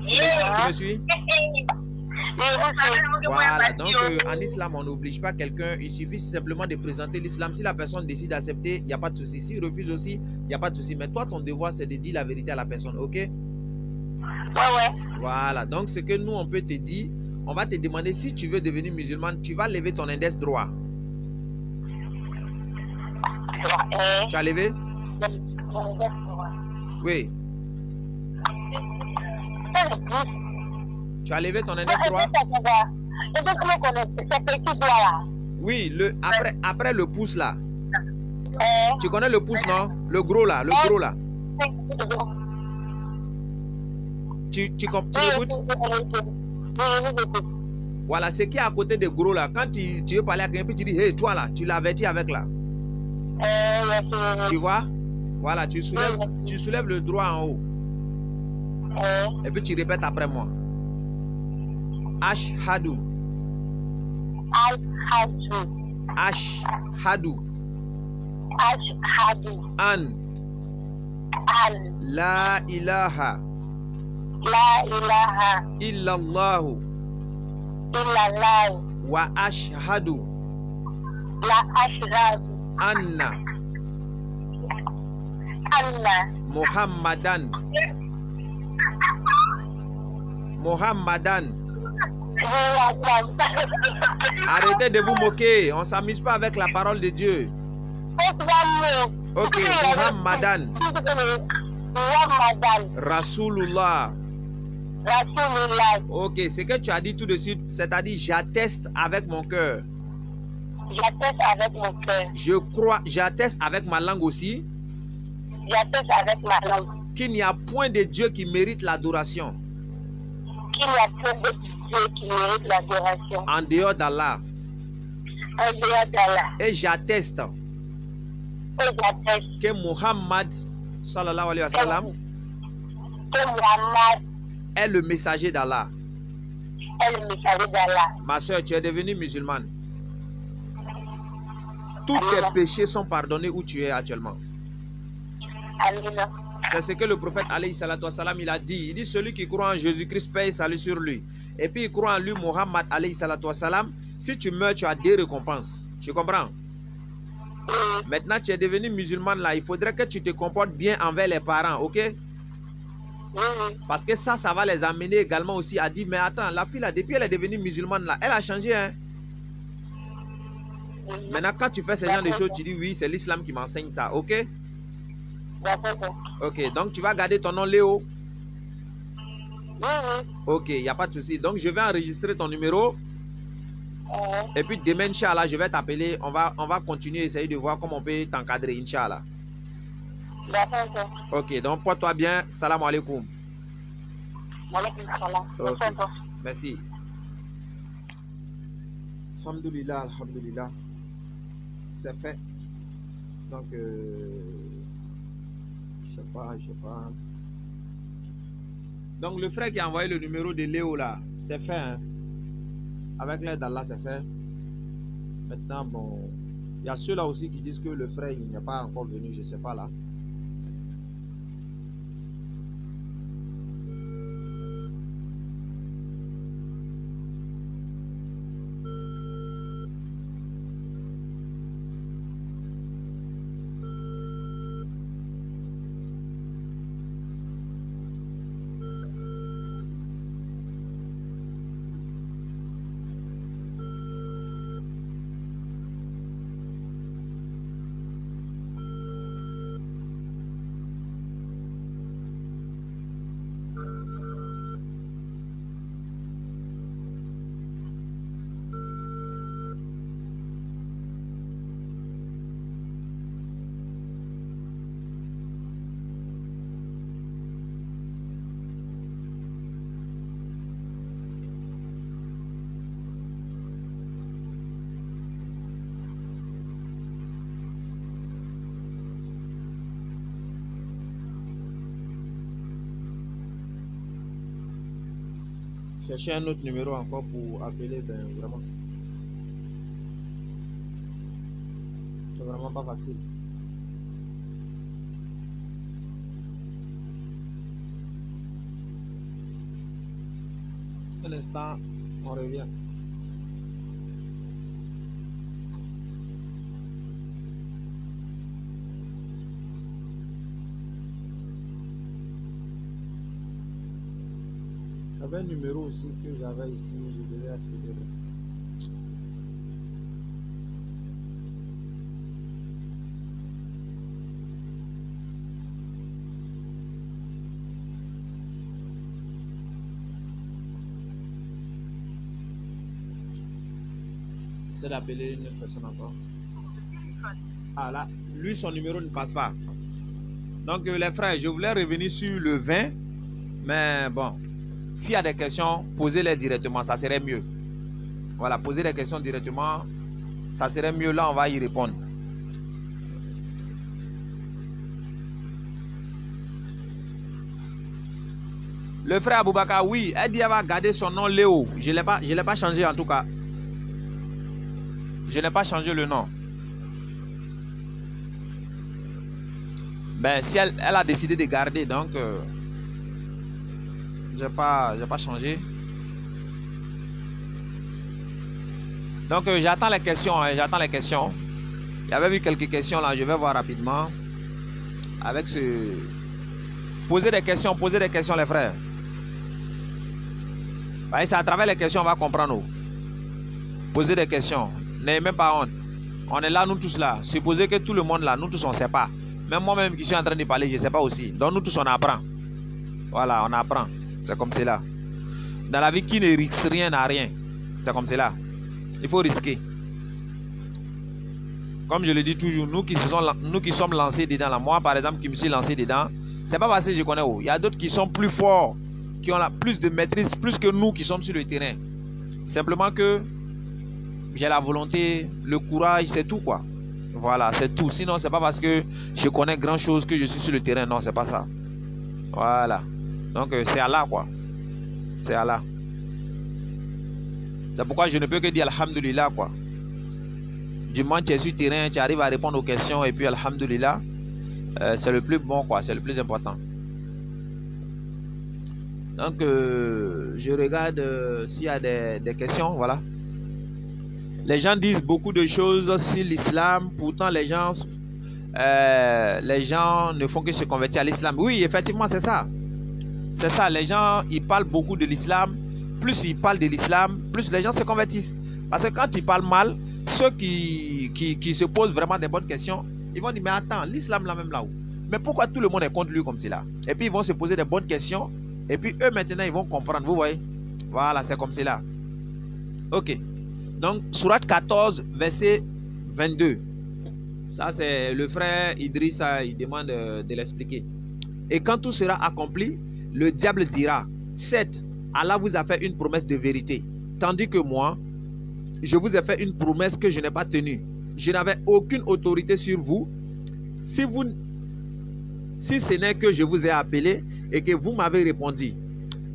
Tu me suis? Voilà, donc en islam, on n'oblige pas quelqu'un. Il suffit simplement de présenter l'islam. Si la personne décide d'accepter, il n'y a pas de souci. S'il refuse aussi, il n'y a pas de souci. Mais toi, ton devoir, c'est de dire la vérité à la personne, ok? Ouais. Voilà, donc ce que nous, on peut te dire, on va te demander si tu veux devenir musulman, tu vas lever ton index droit. Tu as levé? Oui. Tu as levé ton index droit? Oui, après le pouce là. Tu connais le pouce, non? Le gros là, Tu m'écoutes? Voilà, ce qui est à côté de gros là. Quand tu veux parler à quelqu'un, puis tu dis, hey, toi là, tu l'avertis avec là. Tu vois? Voilà, tu soulèves le droit en haut. Et puis tu répètes après moi. Ashhadu. Ashhadu. An. La ilaha. Illallahu. Wa ashhadu. Anna. Muhammadan. Arrêtez de vous moquer. On ne s'amuse pas avec la parole de Dieu. Ok, Muhammadan. Rasulullah. Rasulullah. Ok, ce que tu as dit tout de suite, c'est-à-dire j'atteste avec mon cœur. J'atteste avec mon cœur. Je crois, j'atteste avec ma langue aussi. J'atteste avec ma langue. Qu'il n'y a point de Dieu qui mérite l'adoration. Qu'il n'y a point de Dieu qui mérite l'adoration. En dehors d'Allah. En dehors d'Allah. Et j'atteste Et j'atteste que Muhammad sallallahu alayhi wa sallam que Muhammad est le messager d'Allah. est le messager d'Allah. Ma soeur, tu es devenue musulmane. Tous tes péchés sont pardonnés où tu es actuellement. Amen. C'est ce que le prophète alayhi salatu wa salam, il a dit. Il dit celui qui croit en Jésus-Christ paye salut sur lui. Et puis il croit en lui, Muhammad alayhi salatu wa salam. Si tu meurs, tu as des récompenses. Tu comprends? Maintenant, tu es devenu musulmane là. Il faudrait que tu te comportes bien envers les parents, ok? Parce que ça va les amener également aussi à dire, mais attends, la fille là, depuis elle est devenue musulmane là, elle a changé, hein? Maintenant, quand tu fais ce genre de choses, tu dis oui, c'est l'islam qui m'enseigne ça, ok? Ok, donc tu vas garder ton nom Léo. Ok, il n'y a pas de souci. Donc je vais enregistrer ton numéro. Et puis demain, Inch'Allah, je vais t'appeler. On va continuer, essayer de voir comment on peut t'encadrer, Inch'Allah. Ok, donc porte-toi bien. Salam alaikum. Okay. Merci. Alhamdulillah, alhamdulillah. C'est fait. Donc, je sais pas. Donc, le frère qui a envoyé le numéro de Léo là, c'est fait. Hein? Avec l'aide d'Allah, c'est fait. Maintenant, bon, il y a ceux-là aussi qui disent que le frère, il n'est pas encore venu, je ne sais pas là. Chercher un autre numéro encore pour appeler, ben vraiment. C'est vraiment pas facile. Un instant, on revient. J'avais un numéro aussi que j'avais ici, je devais appeler. C'est d'appeler une personne encore. Ah là, lui son numéro ne passe pas. Donc les frères, je voulais revenir sur le 20, mais bon. S'il y a des questions, posez-les directement, ça serait mieux. Voilà, posez les questions directement, ça serait mieux, là on va y répondre. Le frère Aboubakar, oui, elle dit qu'elle va garder son nom Léo. Je ne l'ai pas changé en tout cas. Je n'ai pas changé le nom. Ben, si elle a décidé de garder, donc... j'ai pas changé. Donc j'attends les questions, hein, j'attends les questions. Il y avait eu quelques questions là, je vais voir rapidement. Avec ce... Posez des questions les frères. C'est à travers les questions on va comprendre. Posez des questions. N'ayez même pas honte. On est là, nous tous là. Supposez que tout le monde là, nous tous on ne sait pas. Même moi-même qui suis en train de parler, je ne sais pas aussi. Donc nous tous on apprend. Voilà, on apprend. C'est comme cela. dans la vie, qui ne risque rien n'a rien. C'est comme cela. Il faut risquer. Comme je le dis toujours, nous qui sommes lancés dedans, là, moi par exemple qui me suis lancé dedans, c'est pas parce que je connais où. Il y a d'autres qui sont plus forts, qui ont plus de maîtrise, plus que nous qui sommes sur le terrain. Simplement que j'ai la volonté, le courage, c'est tout quoi. Voilà, c'est tout. Sinon, c'est pas parce que je connais grand chose que je suis sur le terrain. Non, c'est pas ça. Voilà. Donc, c'est Allah quoi. C'est Allah. C'est pourquoi je ne peux que dire Alhamdulillah quoi. Du moment que tu es sur le terrain, tu arrives à répondre aux questions et puis Alhamdulillah, c'est le plus bon quoi, c'est le plus important. Donc je regarde s'il y a des questions, voilà. Les gens disent beaucoup de choses sur l'islam, pourtant les gens ne font que se convertir à l'islam. Oui, effectivement, c'est ça. C'est ça, les gens, ils parlent beaucoup de l'islam. Plus ils parlent de l'islam, plus les gens se convertissent. Parce que quand ils parlent mal, ceux qui se posent vraiment des bonnes questions, ils vont dire, mais attends, l'islam là même là-haut. Mais pourquoi tout le monde est contre lui comme cela? Et puis ils vont se poser des bonnes questions. Et puis eux maintenant, ils vont comprendre, vous voyez. Voilà, c'est comme cela. Ok. Donc, sourate 14, verset 22. Ça, c'est le frère Idrissa, il demande de l'expliquer. Et quand tout sera accompli, le diable dira, certes, Allah vous a fait une promesse de vérité, tandis que moi, je vous ai fait une promesse que je n'ai pas tenue. Je n'avais aucune autorité sur vous. Si ce n'est que je vous ai appelé et que vous m'avez répondu,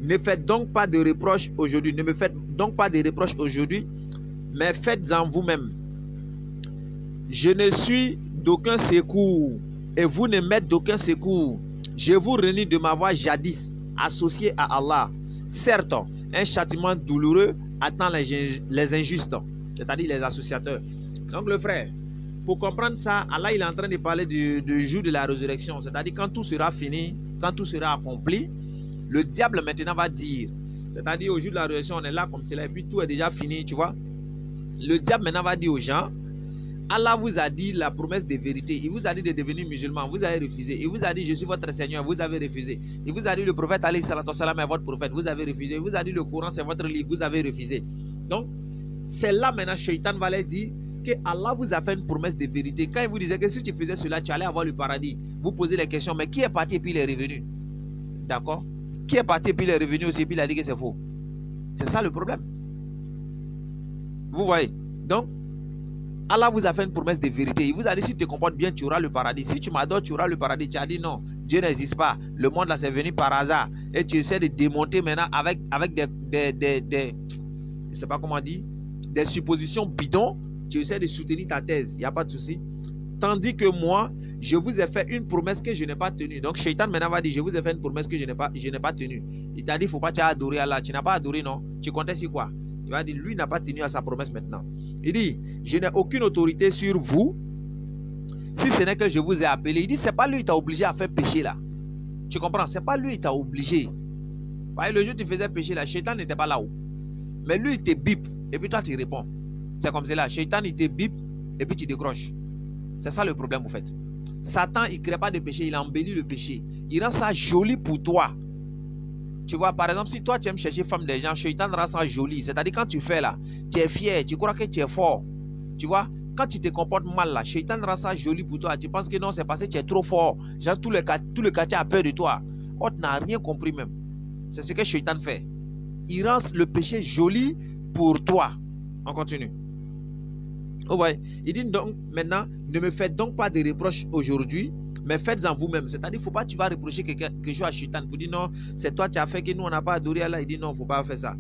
ne faites donc pas de reproches aujourd'hui. Ne me faites donc pas de reproches aujourd'hui, mais faites-en vous-même. Je ne suis d'aucun secours et vous ne m'êtes d'aucun secours. Je vous renie de m'avoir jadis associé à Allah. Certes, un châtiment douloureux attend les injustes, c'est-à-dire les associateurs. Donc le frère, pour comprendre ça, Allah il est en train de parler du jour de la résurrection, c'est-à-dire quand tout sera fini, quand tout sera accompli, le diable maintenant va dire, c'est-à-dire au jour de la résurrection, on est là comme cela et puis tout est déjà fini, tu vois. Le diable maintenant va dire aux gens, Allah vous a dit la promesse de vérité. Il vous a dit de devenir musulman. Vous avez refusé. Il vous a dit je suis votre Seigneur. Vous avez refusé. Il vous a dit le prophète alayhi salatu wassalam est votre prophète. Vous avez refusé. Il vous a dit le Coran c'est votre livre. Vous avez refusé. Donc, c'est là maintenant Shaitan va leur dire que Allah vous a fait une promesse de vérité. Quand il vous disait que si tu faisais cela, tu allais avoir le paradis. Vous posez les questions. Mais qui est parti et puis il est revenu? D'accord? Qui est parti et puis il est revenu aussi et puis il a dit que c'est faux? C'est ça le problème. Vous voyez? Donc, Allah vous a fait une promesse de vérité. Il vous a dit si tu te comportes bien, tu auras le paradis. Si tu m'adores, tu auras le paradis. Tu as dit non, Dieu n'existe pas. Le monde là, c'est venu par hasard. Et tu essaies de démonter maintenant avec des je sais pas comment dire, des suppositions bidons. Tu essaies de soutenir ta thèse. Il n'y a pas de souci. Tandis que moi, je vous ai fait une promesse que je n'ai pas tenue. Donc, Shaitan maintenant va dire, je vous ai fait une promesse que je n'ai pas tenue. Il t'a dit, il ne faut pas adorer Allah. Tu n'as pas adoré, non? Tu comptais sur quoi? Il va dire, lui n'a pas tenu à sa promesse maintenant. Il dit, je n'ai aucune autorité sur vous, si ce n'est que je vous ai appelé. Il dit, c'est pas lui qui t'a obligé à faire péché là. Tu comprends? C'est pas lui qui t'a obligé. Le jour où tu faisais péché là, Shaitan n'était pas là-haut. Mais lui, il te bip, et puis toi, tu réponds. C'est comme cela. Shaitan, il te bip, et puis tu décroches. C'est ça le problème, en fait. Satan, il ne crée pas de péché, il embellit le péché. Il rend ça joli pour toi. Tu vois, par exemple, si toi tu aimes chercher femme des gens, Shaitan rend ça joli. C'est-à-dire quand tu fais là, tu es fier, tu crois que tu es fort. Tu vois, quand tu te comportes mal là, Shaitan rend ça joli pour toi. Tu penses que non, c'est parce que tu es trop fort. Genre tout le quartier a peur de toi. Oh, tu n'as rien compris même. C'est ce que Shaitan fait. Il rend le péché joli pour toi. On continue. Oh ouais. Il dit donc maintenant, ne me faites donc pas de reproches aujourd'hui, mais faites-en vous-même. C'est-à-dire, il ne faut pas que tu vas reprocher quelque chose à Shaitan pour dire non, c'est toi qui as fait que nous on n'a pas adoré Allah. Il dit non, il ne faut pas faire ça.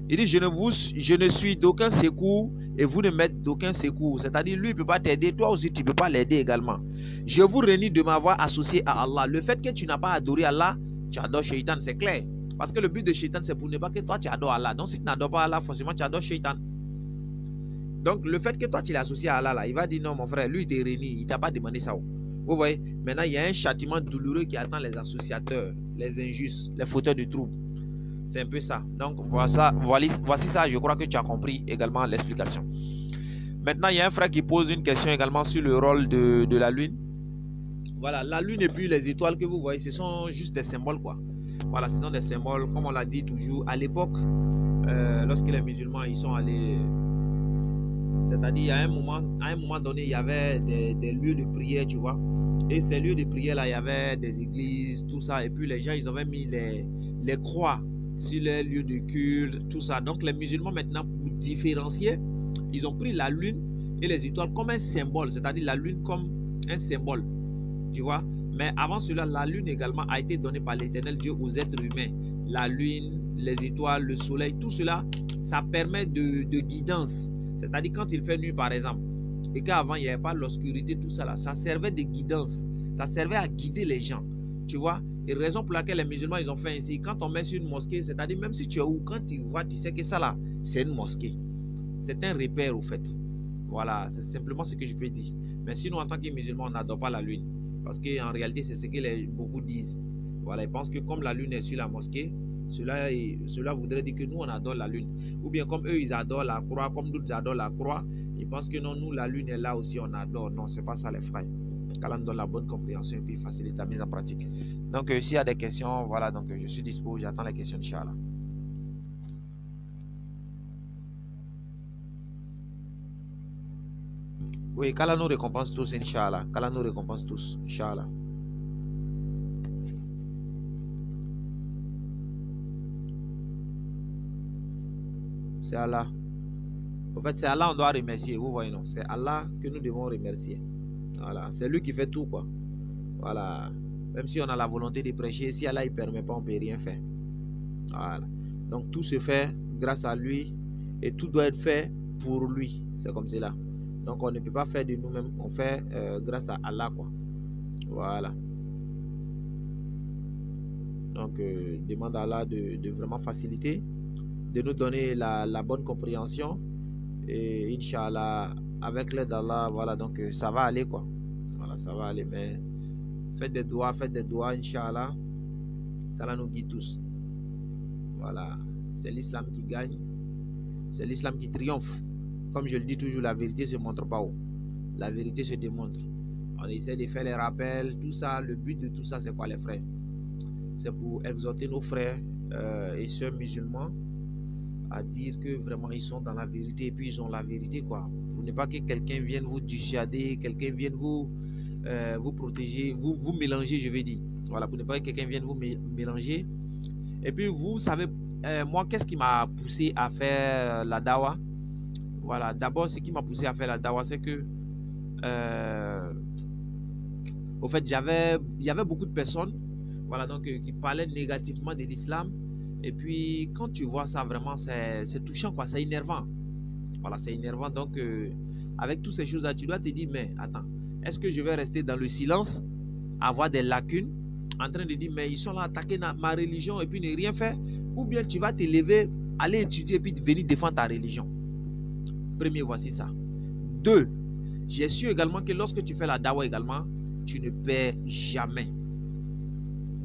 Il dit je ne suis d'aucun secours et vous ne m'êtes d'aucun secours. C'est-à-dire, lui il ne peut pas t'aider, toi aussi tu ne peux pas l'aider également. Je vous renie de m'avoir associé à Allah. Le fait que tu n'as pas adoré Allah, tu adores Shaitan, c'est clair. Parce que le but de Shaitan, c'est pour ne pas que toi tu adores Allah. Donc si tu n'adores pas Allah, forcément tu adores Shaitan. Donc le fait que toi tu l'as associé à Allah, là, il va dire non mon frère, lui il te renie, il ne t'a pas demandé ça. Vous voyez, maintenant il y a un châtiment douloureux qui attend les associateurs, les injustes, les fauteurs de troubles. C'est un peu ça. Donc voici ça, je crois que tu as compris également l'explication. Maintenant il y a un frère qui pose une question également sur le rôle de la lune. Voilà, la lune et puis les étoiles que vous voyez, ce sont juste des symboles quoi. Voilà, ce sont des symboles, comme on l'a dit toujours, à l'époque, lorsque les musulmans ils sont allés, c'est-à-dire à un moment donné, il y avait des lieux de prière, tu vois. Et ces lieux de prière là, il y avait des églises, tout ça. Et puis les gens, ils avaient mis les croix sur les lieux de culte, tout ça. Donc les musulmans maintenant, pour différencier, ils ont pris la lune et les étoiles comme un symbole, c'est-à-dire la lune comme un symbole, tu vois. Mais avant cela, la lune également a été donnée par l'Éternel Dieu aux êtres humains. La lune, les étoiles, le soleil, tout cela, ça permet de guidance. C'est-à-dire quand il fait nuit par exemple, et qu'avant il n'y avait pas l'obscurité, tout ça là, ça servait de guidance. Ça servait à guider les gens, tu vois. Et raison pour laquelle les musulmans ils ont fait ainsi. Quand on met sur une mosquée, c'est-à-dire même si tu es où, quand tu vois, tu sais que ça là, c'est une mosquée. C'est un repère au fait. Voilà, c'est simplement ce que je peux dire. Mais sinon en tant que musulman, on n'adore pas la lune. Parce qu'en réalité, c'est ce que beaucoup disent. Voilà, ils pensent que comme la lune est sur la mosquée, cela voudrait dire que nous, on adore la lune. Ou bien comme eux, ils adorent la croix, comme d'autres adorent la croix, ils pensent que non, nous, la lune est là aussi, on adore. Non, c'est pas ça les frères. Qu'Allah nous donne la bonne compréhension et puis facilite la mise en pratique. Donc, s'il y a des questions, voilà, donc je suis dispo, j'attends les questions, Inch'Allah. Oui, qu'Allah nous récompense tous, Inch'Allah. Qu'Allah nous récompense tous, Inch'Allah. C'est Allah. En fait, c'est Allah on doit remercier. Vous voyez, non? C'est Allah que nous devons remercier. Voilà. C'est lui qui fait tout, quoi. Voilà. Même si on a la volonté de prêcher, si Allah ne permet pas, on ne peut rien faire. Voilà. Donc, tout se fait grâce à lui et tout doit être fait pour lui. C'est comme cela. Donc, on ne peut pas faire de nous-mêmes. On fait grâce à Allah, quoi. Voilà. Donc, demande à Allah de vraiment faciliter, de nous donner la bonne compréhension. Et Inch'Allah, avec l'aide d'Allah, voilà, donc ça va aller, quoi. Voilà, ça va aller. Mais faites des doigts, Inch'Allah. qu'Allah nous guide tous. Voilà, c'est l'islam qui gagne, c'est l'islam qui triomphe. Comme je le dis toujours, la vérité ne se montre pas haut, la vérité se démontre. On essaie de faire les rappels, tout ça. Le but de tout ça, c'est quoi, les frères? C'est pour exhorter nos frères et sœurs musulmans à dire que vraiment ils sont dans la vérité et puis ils ont la vérité, quoi. Vous n'êtes pas que quelqu'un vienne vous dissuader, quelqu'un vienne vous protéger, vous mélanger, je veux dire. Voilà, vous n'êtes pas que quelqu'un vienne vous mélanger. Et puis vous savez, moi, qu'est-ce qui m'a poussé à faire la dawa? Voilà, d'abord, ce qui m'a poussé à faire la dawa, c'est que au fait, il y avait beaucoup de personnes, voilà, donc qui parlaient négativement de l'islam. Et puis, quand tu vois ça, vraiment, c'est touchant, quoi, c'est énervant. Voilà, c'est énervant. Donc, avec toutes ces choses-là, tu dois te dire, mais attends, est-ce que je vais rester dans le silence, avoir des lacunes, en train de dire, mais ils sont là à attaquer ma religion et puis ne rien faire? Ou bien tu vas te lever, aller étudier et puis venir défendre ta religion? Premier, voici ça. Deux, j'ai su également que lorsque tu fais la dawa également, tu ne perds jamais.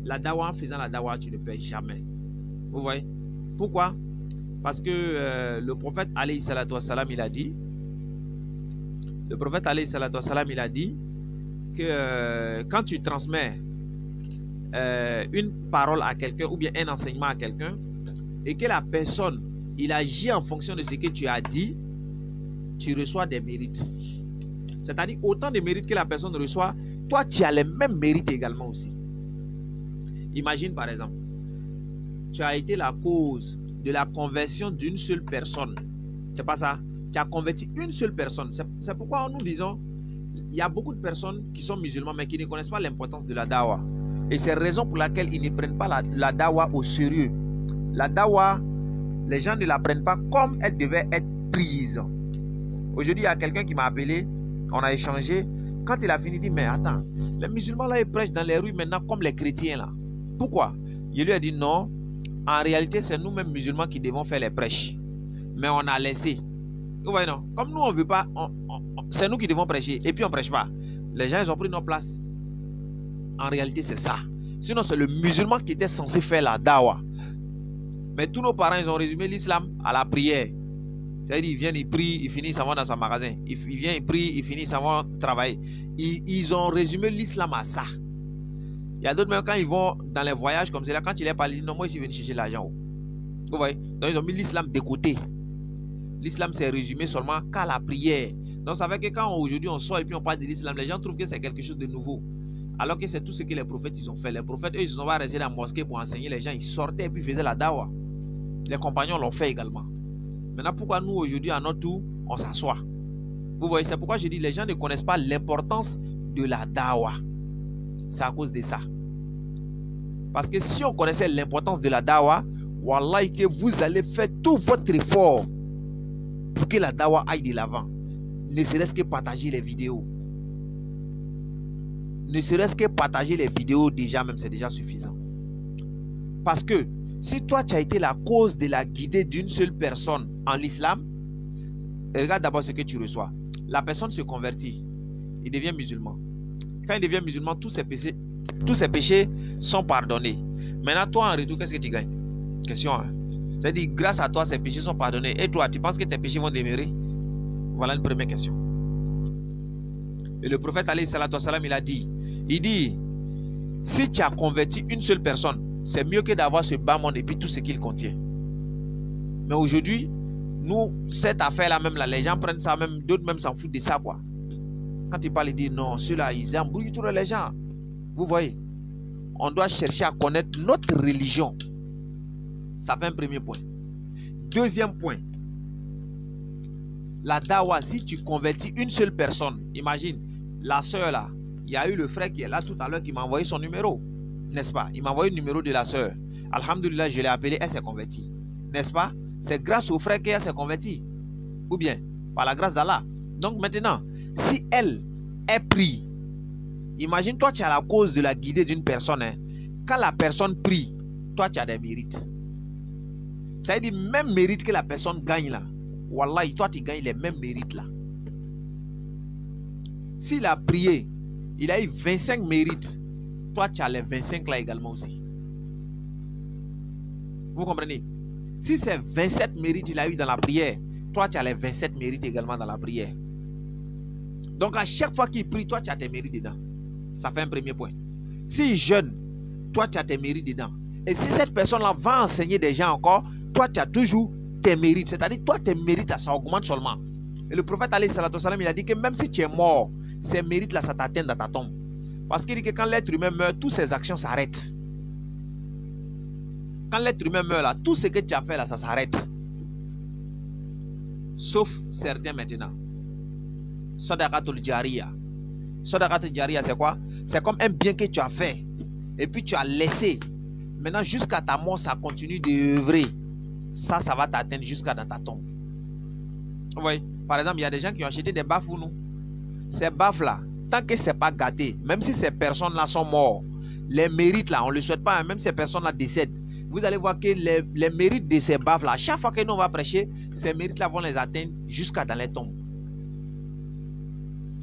La dawa, en faisant la dawa, tu ne perds jamais. Vous voyez? Pourquoi? Parce que le prophète alayhi salatu wassalam, il a dit, il a dit que quand tu transmets une parole à quelqu'un ou bien un enseignement à quelqu'un et que la personne, il agit en fonction de ce que tu as dit, tu reçois des mérites. C'est-à-dire autant de mérites que la personne reçoit, toi tu as les mêmes mérites également aussi. Imagine par exemple, tu as été la cause de la conversion d'une seule personne. C'est pas ça? Tu as converti une seule personne. C'est pourquoi nous disons, il y a beaucoup de personnes qui sont musulmans mais qui ne connaissent pas l'importance de la dawa. Et c'est la raison pour laquelle ils ne prennent pas la dawa au sérieux. La dawa, les gens ne la prennent pas comme elle devait être prise. Aujourd'hui, il y a quelqu'un qui m'a appelé, on a échangé. Quand il a fini, il dit, mais attends, les musulmans là, ils prêchent dans les rues maintenant comme les chrétiens là. Pourquoi? Je lui ai dit non, en réalité, c'est nous-mêmes musulmans qui devons faire les prêches. Mais on a laissé. Vous voyez, non? Comme nous, on ne veut pas, c'est nous qui devons prêcher et puis on ne prêche pas. Les gens, ils ont pris nos places. En réalité, c'est ça. Sinon, c'est le musulman qui était censé faire la dawa. Mais tous nos parents, ils ont résumé l'islam à la prière. C'est-à-dire, ils viennent, ils prient, ils finissent, ils s'en vont dans son magasin. Ils viennent, ils prient, ils finissent, ils s'en vont travailler. Ils ont résumé l'islam à ça. Il y a d'autres même quand ils vont dans les voyages comme c'est là, quand il est parlé, non, moi je suis venu chercher l'argent. Vous voyez? Donc ils ont mis l'islam de côté. L'islam s'est résumé seulement qu'à la prière. Donc ça fait que quand aujourd'hui on sort et puis on parle de l'islam, les gens trouvent que c'est quelque chose de nouveau. Alors que c'est tout ce que les prophètes ils ont fait. Les prophètes, eux, ils sont pas restés dans la mosquée pour enseigner les gens. Ils sortaient et puis faisaient la dawa. Les compagnons l'ont fait également. Maintenant, pourquoi nous aujourd'hui, à notre tour, on s'assoit? Vous voyez, c'est pourquoi je dis les gens ne connaissent pas l'importance de la dawa. C'est à cause de ça. Parce que si on connaissait l'importance de la dawa, wallahi que vous allez faire tout votre effort pour que la dawa aille de l'avant. Ne serait-ce que partager les vidéos. Ne serait-ce que partager les vidéos déjà même, c'est déjà suffisant. Parce que si toi tu as été la cause de la guidée d'une seule personne en l'islam, regarde d'abord ce que tu reçois. La personne se convertit, il devient musulman. Quand il devient musulman, tous ses péchés sont pardonnés. Maintenant, toi en retour, qu'est-ce que tu gagnes? Question, hein? C'est-à-dire, grâce à toi, ces péchés sont pardonnés. Et toi, tu penses que tes péchés vont demeurer? Voilà une première question. Et le prophète, alayhi salatu wassalam, il dit, si tu as converti une seule personne, c'est mieux que d'avoir ce bas monde et puis tout ce qu'il contient. Mais aujourd'hui, nous, cette affaire-là même, là, les gens prennent ça même, d'autres même s'en foutent de ça, quoi. Quand ils parlent, ils disent non, ceux-là, ils embrouillent tous les gens. Vous voyez, on doit chercher à connaître notre religion. Ça fait un premier point. Deuxième point, la dawa, si tu convertis une seule personne, imagine, la soeur là, il y a eu le frère qui est là tout à l'heure qui m'a envoyé son numéro, n'est-ce pas? Il m'a envoyé le numéro de la soeur. Alhamdulillah, je l'ai appelée, elle s'est convertie, n'est-ce pas? C'est grâce au frère qu'elle s'est convertie. Ou bien, par la grâce d'Allah. Donc maintenant, si elle est prie, imagine toi tu as la cause de la guidée d'une personne. Hein. Quand la personne prie, toi tu as des mérites. Ça veut dire même mérite que la personne gagne là. Wallahi, toi tu gagnes les mêmes mérites là. S'il a prié, il a eu 25 mérites. Toi tu as les 25 là également aussi. Vous comprenez? Si c'est 27 mérites il a eu dans la prière, toi tu as les 27 mérites également dans la prière. Donc à chaque fois qu'il prie, toi tu as tes mérites dedans. Ça fait un premier point. S'il jeûne, toi tu as tes mérites dedans. Et si cette personne-là va enseigner des gens encore, toi tu as toujours tes mérites. C'est-à-dire toi tes mérites, ça augmente seulement. Et le prophète alayhi salatu wassalam, il a dit que même si tu es mort, ces mérites-là, ça t'atteint dans ta tombe. Parce qu'il dit que quand l'être humain meurt, toutes ses actions s'arrêtent. Quand l'être humain meurt là, tout ce que tu as fait là, ça s'arrête. Sauf certains maintenant. Sadaqatul Jariya. Sadaqatul Jariya, c'est quoi? C'est comme un bien que tu as fait. Et puis tu as laissé. Maintenant, jusqu'à ta mort, ça continue d'œuvrer. Ça va t'atteindre jusqu'à dans ta tombe. Vous voyez? Par exemple, il y a des gens qui ont acheté des baffes pour nous. Ces baffes-là, tant que ce n'est pas gâté, même si ces personnes-là sont mortes, les mérites là, on ne le souhaite pas, hein, même si ces personnes-là décèdent, vous allez voir que les mérites de ces baffes-là, chaque fois que nous on va prêcher, ces mérites-là vont les atteindre jusqu'à dans les tombes.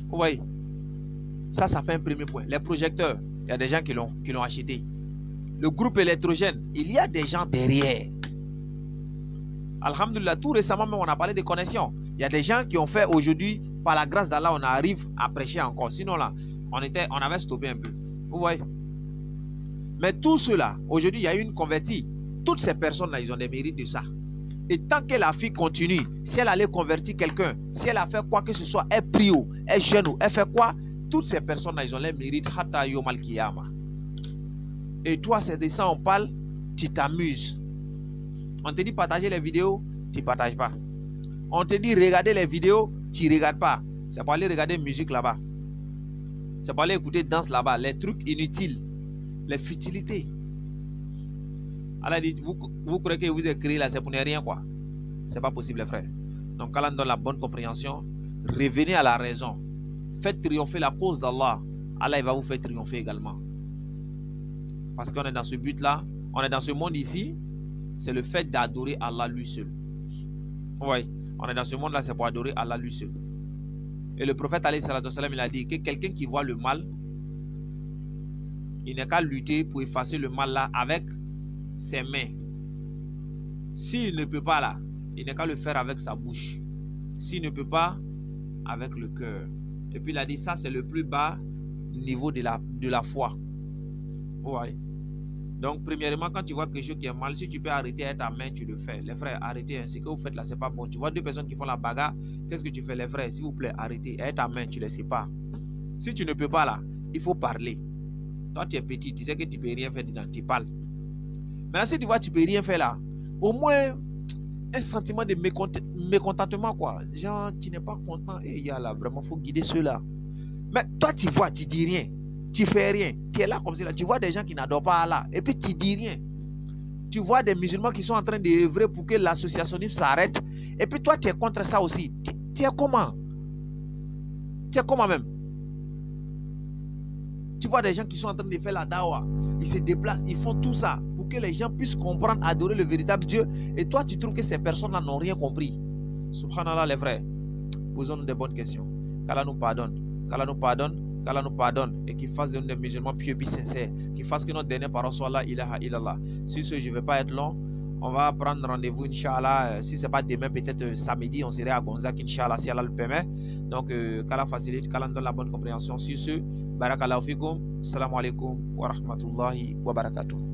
Vous voyez? Ça fait un premier point. Les projecteurs, il y a des gens qui l'ont acheté. Le groupe électrogène, il y a des gens derrière. Alhamdulillah, tout récemment même on a parlé de connexion. Il y a des gens qui ont fait aujourd'hui, par la grâce d'Allah, on arrive à prêcher encore. Sinon là, on avait stoppé un peu. Vous voyez? Mais tout cela, aujourd'hui, il y a eu une convertie. Toutes ces personnes-là, ils ont des mérites de ça. Et tant que la fille continue, si elle allait convertir quelqu'un, si elle a fait quoi que ce soit, elle prie ou elle jeûne ou elle fait quoi, toutes ces personnes-là, ils ont les mérites. Hatta yawmal qiyamah. Et toi, c'est de ça on parle, tu t'amuses. On te dit partager les vidéos, tu ne partages pas. On te dit regarder les vidéos, tu ne regardes pas. C'est pour aller regarder musique là-bas. C'est pour aller écouter danse là-bas. Les trucs inutiles. Les futilités. Allah dit, vous croyez que vous êtes créé là, c'est pour ne rien quoi. C'est pas possible les frères. Donc Allah donne la bonne compréhension. Revenez à la raison. Faites triompher la cause d'Allah. Allah il va vous faire triompher également. Parce qu'on est dans ce but là. On est dans ce monde ici. C'est le fait d'adorer Allah lui seul. Oui, on est dans ce monde là, c'est pour adorer Allah lui seul. Et le prophète alayhi salatu wassalam, il a dit que quelqu'un qui voit le mal, il n'est qu'à lutter pour effacer le mal là avec ses mains. S'il ne peut pas là, il n'est qu'à le faire avec sa bouche. S'il ne peut pas, avec le cœur. Et puis il a dit ça, c'est le plus bas niveau de la foi. Ouais. Donc, premièrement, quand tu vois quelque chose qui est mal, si tu peux arrêter avec ta main, tu le fais. Les frères, arrêtez. Ce que vous faites là, c'est pas bon. Tu vois deux personnes qui font la bagarre, qu'est-ce que tu fais, les frères? S'il vous plaît, arrêtez. Avec ta main, tu les sépares. Si tu ne peux pas là, il faut parler. Toi, tu es petit, tu sais que tu ne peux rien faire dedans, tu parles. Maintenant, si tu vois que tu ne peux rien faire là, au moins un sentiment de mécontentement, quoi. Genre, tu n'es pas content. Et il y a là, vraiment, il faut guider ceux-là. Mais toi, tu vois, tu dis rien. Tu fais rien. Tu es là comme ça. Tu vois des gens qui n'adorent pas Allah. Et puis, tu dis rien. Tu vois des musulmans qui sont en train d'œuvrer pour que l'associationnisme s'arrête. Et puis, toi, tu es contre ça aussi. Tu es comment? Tu es comment même? Tu vois des gens qui sont en train de faire la dawa. Ils se déplacent. Ils font tout ça pour que les gens puissent comprendre, adorer le véritable Dieu. Et toi, tu trouves que ces personnes-là n'ont rien compris. Subhanallah, les frères. Posons-nous des bonnes questions. Qu'Allah nous pardonne. Qu'Allah nous pardonne. Qu'Allah nous pardonne et qu'il fasse de nous des musulmans pieux et sincères, qu'il fasse que notre dernière parole soit la ilaha illallah. Sur ce, je ne vais pas être long. On va prendre rendez-vous, Inch'Allah. Si ce n'est pas demain, peut-être samedi, on serait à Gonzague, Inch'Allah, si Allah le permet. Donc, qu'Allah facilite, qu'Allah donne la bonne compréhension. Sur ce, barakallahu fikum, salam alaikum wa rahmatullahi wa barakatuh.